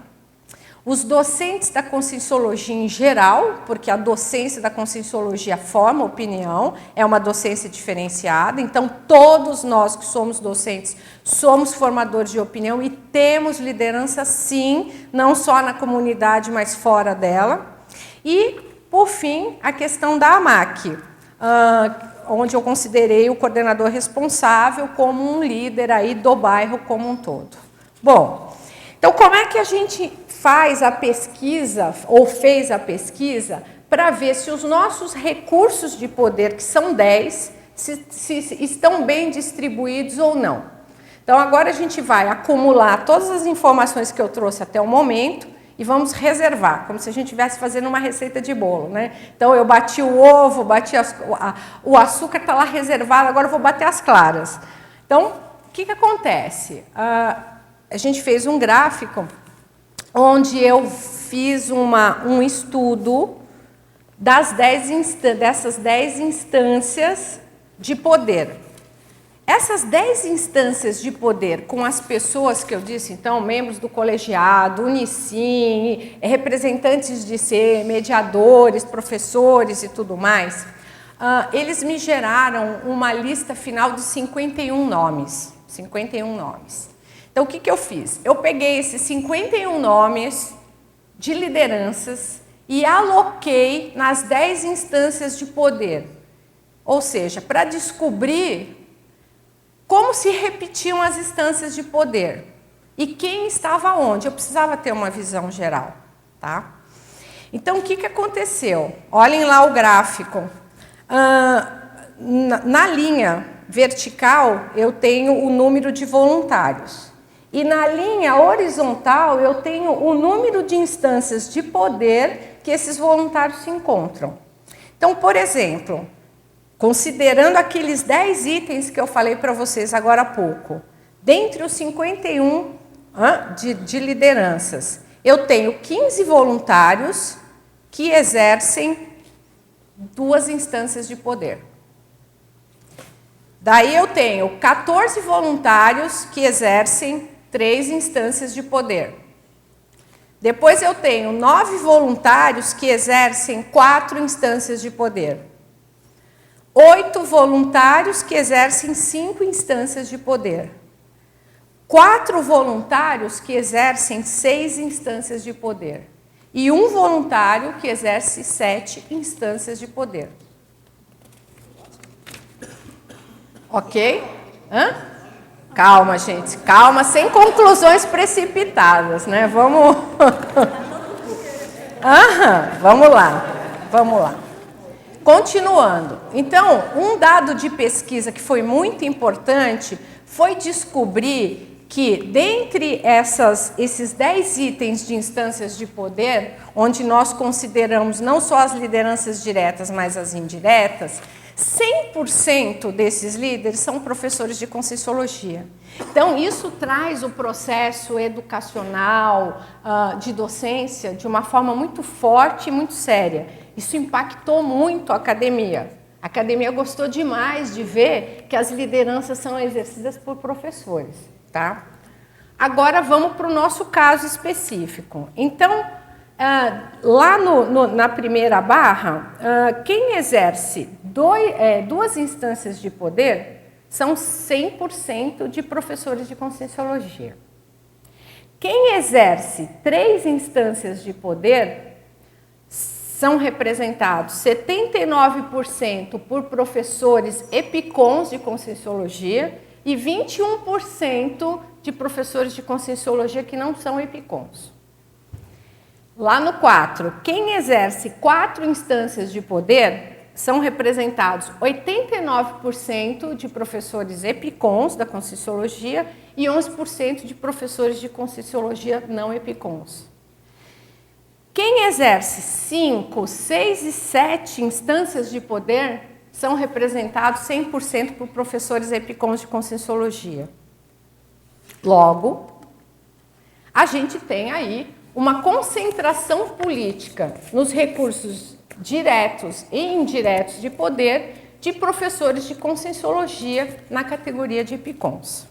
os docentes da Conscienciologia em geral, porque a docência da Conscienciologia forma opinião, é uma docência diferenciada, então todos nós que somos docentes somos formadores de opinião e temos liderança sim, não só na comunidade, mas fora dela. E, por fim, a questão da AMAC, onde eu considerei o coordenador responsável como um líder aí do bairro como um todo. Bom, então como é que a gente faz a pesquisa, ou fez a pesquisa, para ver se os nossos recursos de poder, que são 10, se estão bem distribuídos ou não? Então, agora a gente vai acumular todas as informações que eu trouxe até o momento e vamos reservar, como se a gente estivesse fazendo uma receita de bolo, né? Então, eu bati o ovo, o açúcar está lá reservado, agora eu vou bater as claras. Então, o que acontece? A gente fez um gráfico onde eu fiz um estudo dessas 10 instâncias de poder. Essas 10 instâncias de poder, com as pessoas que eu disse, então, membros do colegiado, Unicine, representantes de ser, mediadores, professores e tudo mais, eles me geraram uma lista final de 51 nomes. 51 nomes. Então, o que eu fiz? Eu peguei esses 51 nomes de lideranças e aloquei nas 10 instâncias de poder. Ou seja, para descobrir como se repetiam as instâncias de poder e quem estava onde. Eu precisava ter uma visão geral, tá? Então, o que aconteceu? Olhem lá o gráfico. Na linha vertical, eu tenho o número de voluntários. E na linha horizontal, eu tenho o número de instâncias de poder que esses voluntários se encontram. Então, por exemplo, considerando aqueles 10 itens que eu falei para vocês agora há pouco, dentre os 51 de lideranças, eu tenho 15 voluntários que exercem 2 instâncias de poder. Daí eu tenho 14 voluntários que exercem 3 instâncias de poder. Depois eu tenho 9 voluntários que exercem 4 instâncias de poder. 8 voluntários que exercem 5 instâncias de poder. 4 voluntários que exercem 6 instâncias de poder. E 1 voluntário que exerce 7 instâncias de poder. Ok? Calma, gente, calma, sem conclusões precipitadas, né? Vamos... vamos lá. Continuando. Então, um dado de pesquisa que foi muito importante foi descobrir que, dentre esses 10 itens de instâncias de poder, onde nós consideramos não só as lideranças diretas, mas as indiretas, 100% desses líderes são professores de Conscienciologia. Então, isso traz o processo educacional, de docência, de uma forma muito forte e muito séria. Isso impactou muito a academia. A academia gostou demais de ver que as lideranças são exercidas por professores. Tá? Agora, vamos para o nosso caso específico. Então, lá na primeira barra, quem exerce 2 instâncias de poder são 100% de professores de Conscienciologia. Quem exerce 3 instâncias de poder são representados 79% por professores EPICONs de Conscienciologia e 21% de professores de Conscienciologia que não são EPICONs. Lá no 4, quem exerce 4 instâncias de poder são representados 89% de professores EPICONs da Conscienciologia e 11% de professores de Conscienciologia não EPICONs. Quem exerce 5, 6 e 7 instâncias de poder são representados 100% por professores EPICONs de Conscienciologia. Logo, a gente tem aí uma concentração política nos recursos diretos e indiretos de poder de professores de Conscienciologia na categoria de EPICONs.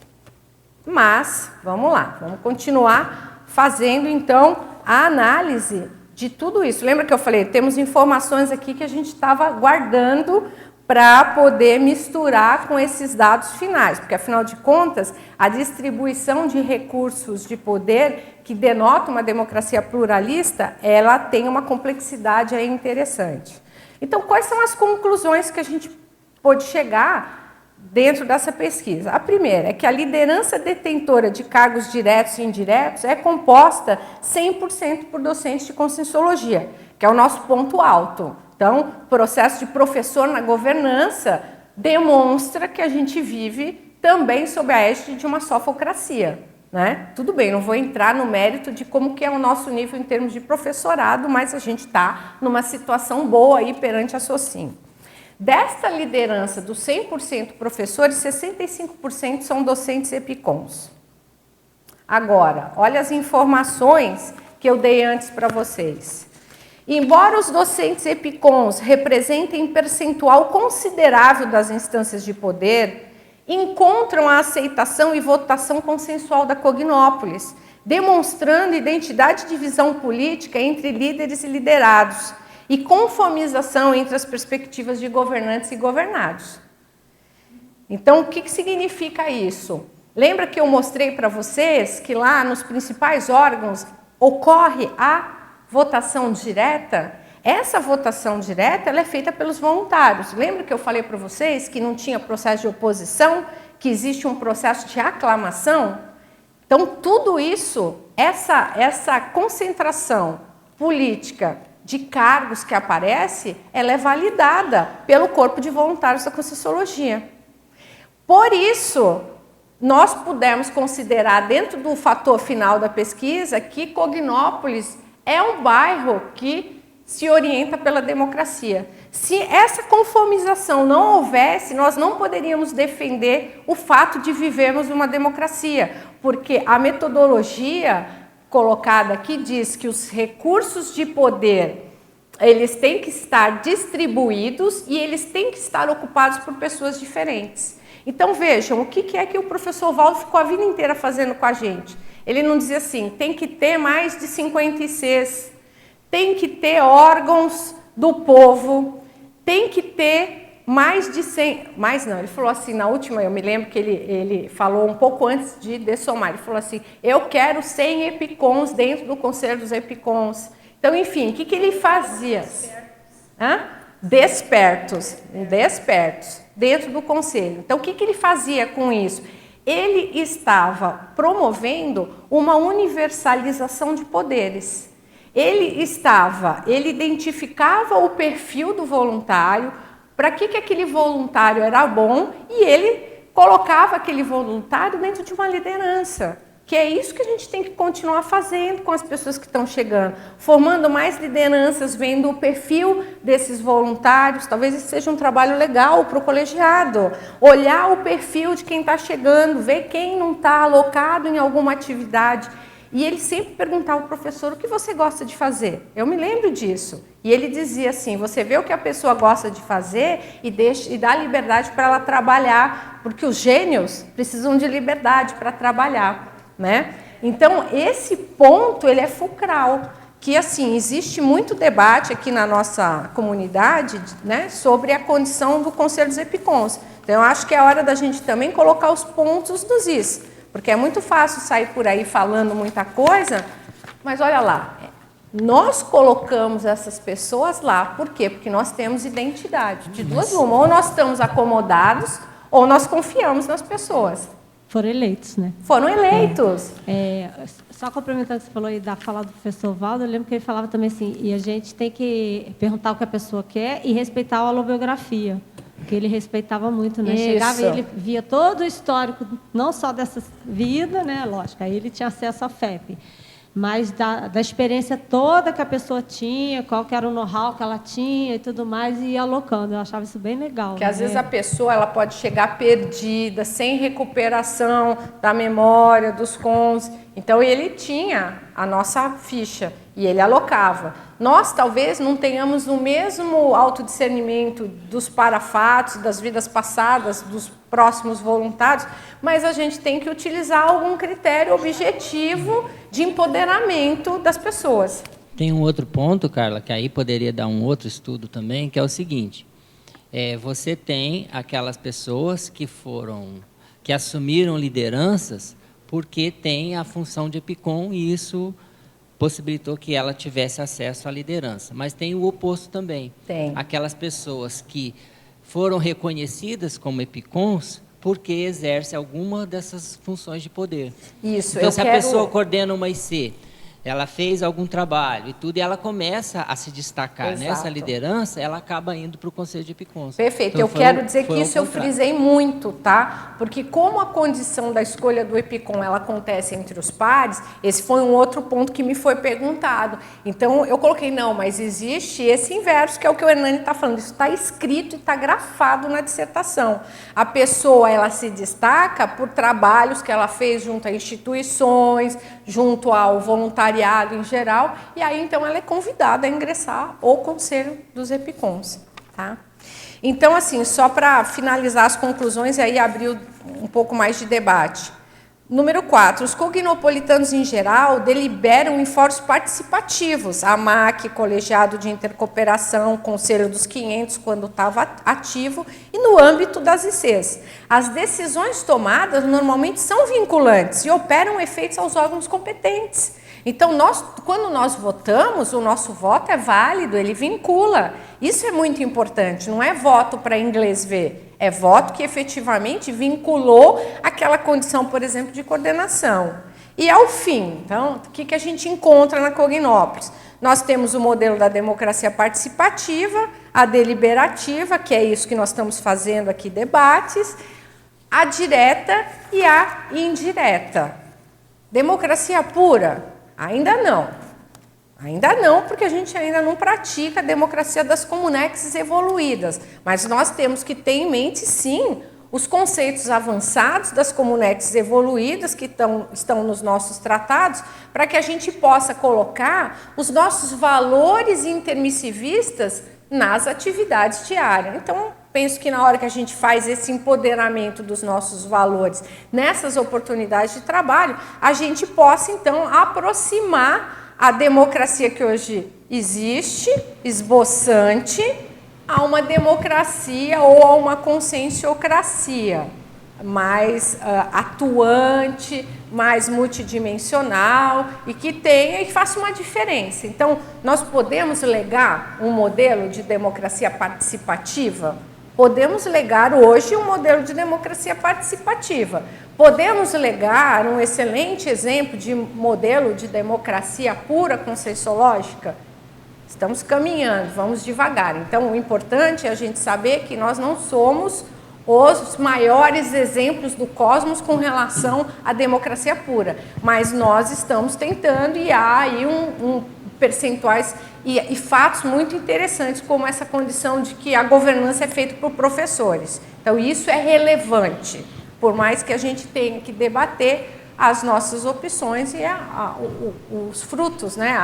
Mas, vamos lá, vamos continuar fazendo, então, a análise de tudo isso. Lembra que eu falei, temos informações aqui que a gente estava guardando para poder misturar com esses dados finais, porque, afinal de contas, a distribuição de recursos de poder, que denota uma democracia pluralista, ela tem uma complexidade aí interessante. Então, quais são as conclusões que a gente pôde chegar dentro dessa pesquisa? A primeira é que a liderança detentora de cargos diretos e indiretos é composta 100% por docentes de conscienciologia, que é o nosso ponto alto. Então, o processo de professor na governança demonstra que a gente vive também sob a égide de uma sofocracia, né? Tudo bem, não vou entrar no mérito de como que é o nosso nível em termos de professorado, mas a gente está numa situação boa aí perante a SOCIM. Desta liderança dos 100% professores, 65% são docentes EPICONs. Agora, olha as informações que eu dei antes para vocês. Embora os docentes EPICONs representem percentual considerável das instâncias de poder, encontram a aceitação e votação consensual da Cognópolis, demonstrando identidade de visão política entre líderes e liderados, e conformização entre as perspectivas de governantes e governados. Então, o que significa isso? Lembra que eu mostrei para vocês que lá nos principais órgãos ocorre a votação direta? Essa votação direta ela é feita pelos voluntários. Lembra que eu falei para vocês que não tinha processo de oposição, que existe um processo de aclamação? Então, tudo isso, essa concentração política de cargos que aparece, ela é validada pelo corpo de voluntários da Conscienciologia. Por isso, nós pudemos considerar, dentro do fator final da pesquisa, que Cognópolis é um bairro que se orienta pela democracia. Se essa conformização não houvesse, nós não poderíamos defender o fato de vivermos uma democracia, porque a metodologia colocada aqui diz que os recursos de poder, eles têm que estar distribuídos e eles têm que estar ocupados por pessoas diferentes. Então vejam, o que é que o professor Valdo ficou a vida inteira fazendo com a gente? Ele não dizia assim, tem que ter mais de 56, tem que ter órgãos do povo, tem que ter mais de 100, mais não, ele falou assim, na última, eu me lembro que ele falou um pouco antes de dessomar, ele falou assim, eu quero 100 EPICONs dentro do Conselho dos EPICONs. Então, enfim, o que ele fazia? Despertos dentro do Conselho. Então, o que ele fazia com isso? Ele estava promovendo uma universalização de poderes. Ele identificava o perfil do voluntário, para que aquele voluntário era bom, e ele colocava aquele voluntário dentro de uma liderança. Que é isso que a gente tem que continuar fazendo com as pessoas que estão chegando, formando mais lideranças, vendo o perfil desses voluntários. Talvez isso seja um trabalho legal para o colegiado, olhar o perfil de quem está chegando, ver quem não está alocado em alguma atividade. E ele sempre perguntava ao professor, o que você gosta de fazer? Eu me lembro disso. E ele dizia assim, você vê o que a pessoa gosta de fazer e dá liberdade para ela trabalhar, porque os gênios precisam de liberdade para trabalhar. Né? Então, esse ponto ele é fulcral, que assim, existe muito debate aqui na nossa comunidade, né, sobre a condição do Conselho dos EPICONs. Então, eu acho que é hora da gente também colocar os pontos dos is, porque é muito fácil sair por aí falando muita coisa, mas olha lá, nós colocamos essas pessoas lá, por quê? Porque nós temos identidade, de duas uma, ou nós estamos acomodados, ou nós confiamos nas pessoas. Foram eleitos, né? Foram eleitos. Só complementando o que você falou aí da fala do professor Valdo, eu lembro que ele falava também assim, e a gente tem que perguntar o que a pessoa quer e respeitar a holobiografia, que ele respeitava muito, né? Isso. Chegava e ele via todo o histórico, não só dessa vida, né? Lógico, aí ele tinha acesso à FEP, mas da experiência toda que a pessoa tinha, qual que era o know-how que ela tinha e tudo mais, e ia alocando. Eu achava isso bem legal. Que às vezes a pessoa ela pode chegar perdida, sem recuperação da memória, dos cons. Então, ele tinha a nossa ficha. E ele alocava. Nós, talvez, não tenhamos o mesmo autodiscernimento dos parafatos, das vidas passadas, dos próximos voluntários, mas a gente tem que utilizar algum critério objetivo de empoderamento das pessoas. Tem um outro ponto, Carla, que aí poderia dar um outro estudo também, que é o seguinte. Você tem aquelas pessoas que assumiram lideranças porque tem a função de EPICOM e isso possibilitou que ela tivesse acesso à liderança. Mas tem o oposto também. Tem. Aquelas pessoas que foram reconhecidas como EPICONs porque exercem alguma dessas funções de poder. Isso, então, se a pessoa coordena uma IC, ela fez algum trabalho e tudo, e ela começa a se destacar. Exato. Nessa liderança, ela acaba indo para o Conselho de EPICONs. Perfeito. Então, eu quero dizer que isso eu frisei muito, tá? Porque como a condição da escolha do EPICON ela acontece entre os pares, esse foi um outro ponto que me foi perguntado. Então, eu coloquei, não, mas existe esse inverso, que é o que o Hernani está falando. Isso está escrito e está grafado na dissertação. A pessoa, ela se destaca por trabalhos que ela fez junto a instituições, junto ao voluntariado em geral, e aí então ela é convidada a ingressar ao Conselho dos EPICONs, tá? Então, assim, só para finalizar as conclusões e aí abrir um pouco mais de debate. Número 4, os cognopolitanos em geral deliberam em fóruns participativos, a AMAC, Colegiado de Intercooperação, Conselho dos 500, quando estava ativo, e no âmbito das ICs. As decisões tomadas normalmente são vinculantes e operam efeitos aos órgãos competentes. Então, quando nós votamos, o nosso voto é válido, ele vincula. Isso é muito importante, não é voto para inglês ver, é voto que efetivamente vinculou aquela condição, por exemplo, de coordenação. E ao fim, então, o que a gente encontra na Cognópolis? Nós temos o modelo da democracia participativa, a deliberativa, que é isso que nós estamos fazendo aqui, debates, a direta e a indireta. Democracia pura? Ainda não. Ainda não, porque a gente ainda não pratica a democracia das comunexes evoluídas. Mas nós temos que ter em mente, sim, os conceitos avançados das comunexes evoluídas que estão nos nossos tratados, para que a gente possa colocar os nossos valores intermissivistas nas atividades diárias. Então, penso que na hora que a gente faz esse empoderamento dos nossos valores nessas oportunidades de trabalho, a gente possa, então, aproximar a democracia que hoje existe, esboçante, a uma democracia ou a uma conscienciocracia mais atuante, mais multidimensional e que tenha e faça uma diferença. Então, nós podemos legar um modelo de democracia participativa? Podemos legar hoje um modelo de democracia participativa. Podemos legar um excelente exemplo de modelo de democracia pura conscienciológica? Estamos caminhando, vamos devagar. Então, o importante é a gente saber que nós não somos os maiores exemplos do cosmos com relação à democracia pura, mas nós estamos tentando e há aí percentuais e fatos muito interessantes, como essa condição de que a governança é feita por professores. Então, isso é relevante, por mais que a gente tenha que debater as nossas opções e os frutos, né?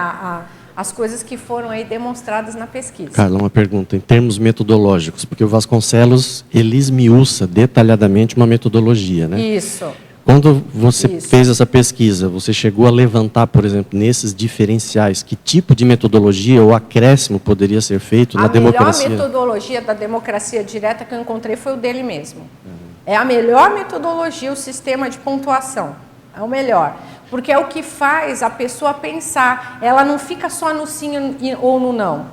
As coisas que foram aí demonstradas na pesquisa. Carla, uma pergunta, em termos metodológicos, porque o Vasconcelos, ele esmiuça detalhadamente uma metodologia, né? Isso. Quando você fez essa pesquisa, você chegou a levantar, por exemplo, nesses diferenciais, que tipo de metodologia ou acréscimo poderia ser feito na democracia? A melhor metodologia da democracia direta que eu encontrei foi o dele mesmo. É a melhor metodologia, o sistema de pontuação. É o melhor. Porque é o que faz a pessoa pensar. Ela não fica só no sim ou no não.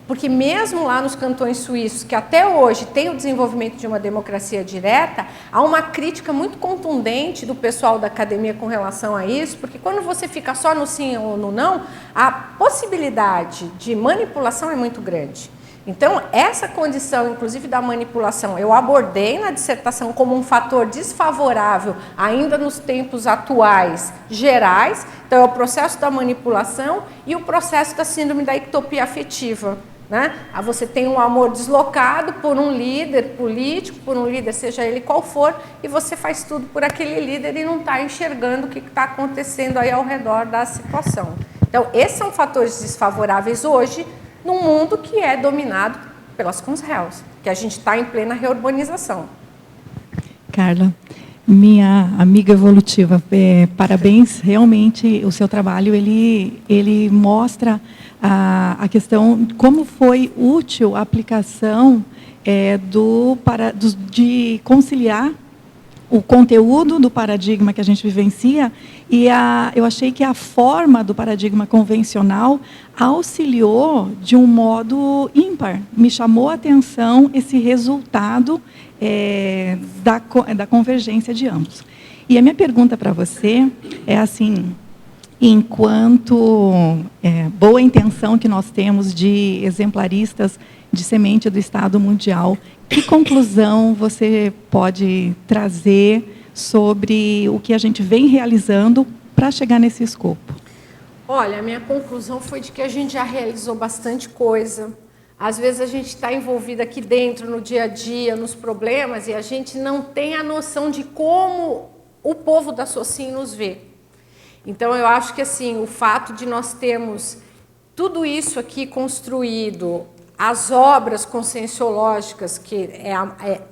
Porque mesmo lá nos cantões suíços, que até hoje tem o desenvolvimento de uma democracia direta, há uma crítica muito contundente do pessoal da academia com relação a isso, porque quando você fica só no sim ou no não, a possibilidade de manipulação é muito grande. Então, essa condição, inclusive da manipulação, eu abordei na dissertação como um fator desfavorável, ainda nos tempos atuais, gerais. Então, é o processo da manipulação e o processo da síndrome da ectopia afetiva. Né? Você tem um amor deslocado por um líder político, por um líder, seja ele qual for, e você faz tudo por aquele líder e não está enxergando o que está acontecendo aí ao redor da situação. Então, Então, esses são fatores desfavoráveis hoje, num mundo que é dominado pelas Conselhos, que a gente está em plena reurbanização. Carla, minha amiga evolutiva, parabéns, realmente o seu trabalho, ele mostra a questão, como foi útil a aplicação de conciliar o conteúdo do paradigma que a gente vivencia e eu achei que a forma do paradigma convencional auxiliou de um modo ímpar. Me chamou a atenção esse resultado da convergência de ambos. E a minha pergunta para você é assim, enquanto boa intenção que nós temos de exemplaristas de semente do Estado mundial, que conclusão você pode trazer sobre o que a gente vem realizando para chegar nesse escopo? Olha, a minha conclusão foi de que a gente já realizou bastante coisa. Às vezes a gente está envolvido aqui dentro, no dia a dia, nos problemas, e a gente não tem a noção de como o povo da Socin nos vê. Então, eu acho que assim, o fato de nós termos tudo isso aqui construído, as obras conscienciológicas, que é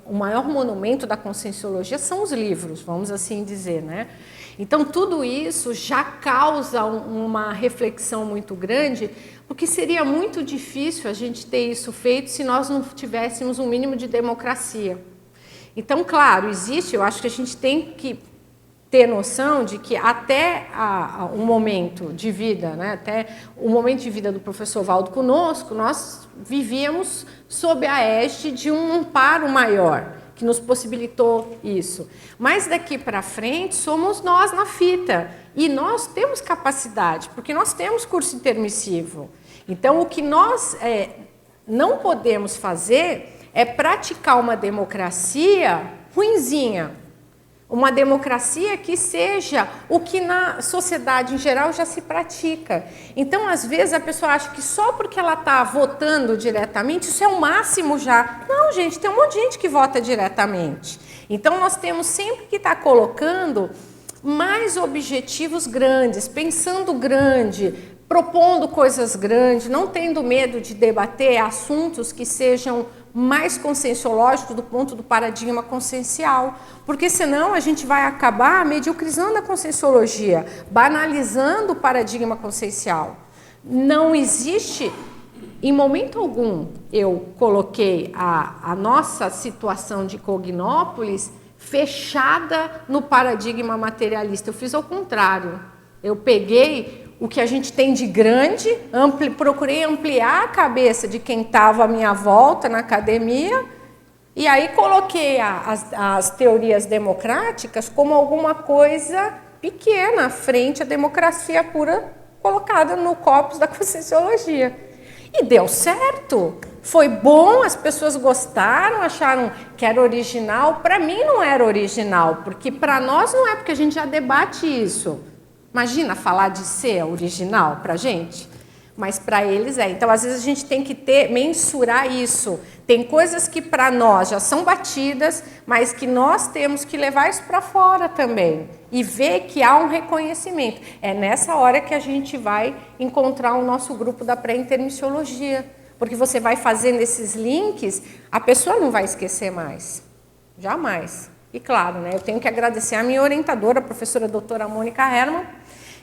o maior monumento da conscienciologia, são os livros, vamos assim dizer, né? Então, tudo isso já causa uma reflexão muito grande, porque seria muito difícil a gente ter isso feito se nós não tivéssemos um mínimo de democracia. Então, claro, existe, eu acho que a gente tem que ter noção de que até um momento de vida, né, até o momento de vida do professor Valdo conosco, nós vivíamos sob a égide de um amparo maior, que nos possibilitou isso. Mas daqui para frente somos nós na fita, e nós temos capacidade, porque nós temos curso intermissivo. Então, o que nós não podemos fazer é praticar uma democracia ruinzinha, uma democracia que seja o que na sociedade em geral já se pratica. Então, às vezes, a pessoa acha que só porque ela está votando diretamente, isso é o máximo já. Não, gente, tem um monte de gente que vota diretamente. Então, nós temos sempre que estar colocando mais objetivos grandes, pensando grande, propondo coisas grandes, não tendo medo de debater assuntos que sejam mais conscienciológicos do ponto do paradigma consciencial, porque senão a gente vai acabar mediocrizando a conscienciologia, banalizando o paradigma consciencial. Não existe, em momento algum, eu coloquei a nossa situação de Cognópolis fechada no paradigma materialista. Eu fiz ao contrário. Eu peguei o que a gente tem de grande, procurei ampliar a cabeça de quem estava à minha volta na academia, e aí coloquei as teorias democráticas como alguma coisa pequena, frente à democracia pura colocada no corpus da conscienciologia. E deu certo, foi bom, as pessoas gostaram, acharam que era original. Para mim não era original, porque para nós não é, porque a gente já debate isso. Imagina falar de ser original para a gente, mas para eles é. Então, às vezes, a gente tem que mensurar isso. Tem coisas que para nós já são batidas, mas que nós temos que levar isso para fora também e ver que há um reconhecimento. É nessa hora que a gente vai encontrar o nosso grupo da pré-intermissiologia, porque você vai fazendo esses links, a pessoa não vai esquecer mais, jamais. E claro, né, eu tenho que agradecer a minha orientadora, a professora doutora Mônica Hermann,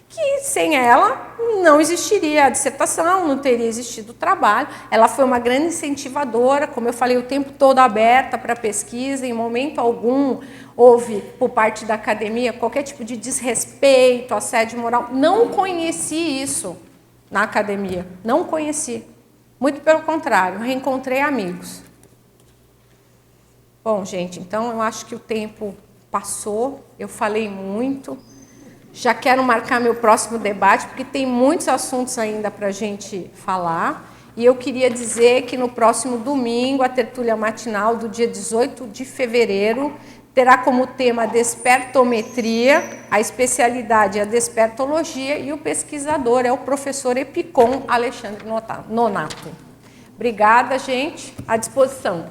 que sem ela não existiria a dissertação, não teria existido o trabalho. Ela foi uma grande incentivadora, como eu falei, o tempo todo aberta para pesquisa, em momento algum houve, por parte da academia, qualquer tipo de desrespeito, assédio moral. Não conheci isso na academia, não conheci. Muito pelo contrário, reencontrei amigos. Bom, gente, então eu acho que o tempo passou, eu falei muito. Já quero marcar meu próximo debate, porque tem muitos assuntos ainda para a gente falar. E eu queria dizer que no próximo domingo, a tertúlia matinal do dia 18 de fevereiro, terá como tema a despertometria, a especialidade é a despertologia, e o pesquisador é o professor Epicom Alexandre Nonato. Obrigada, gente. À disposição.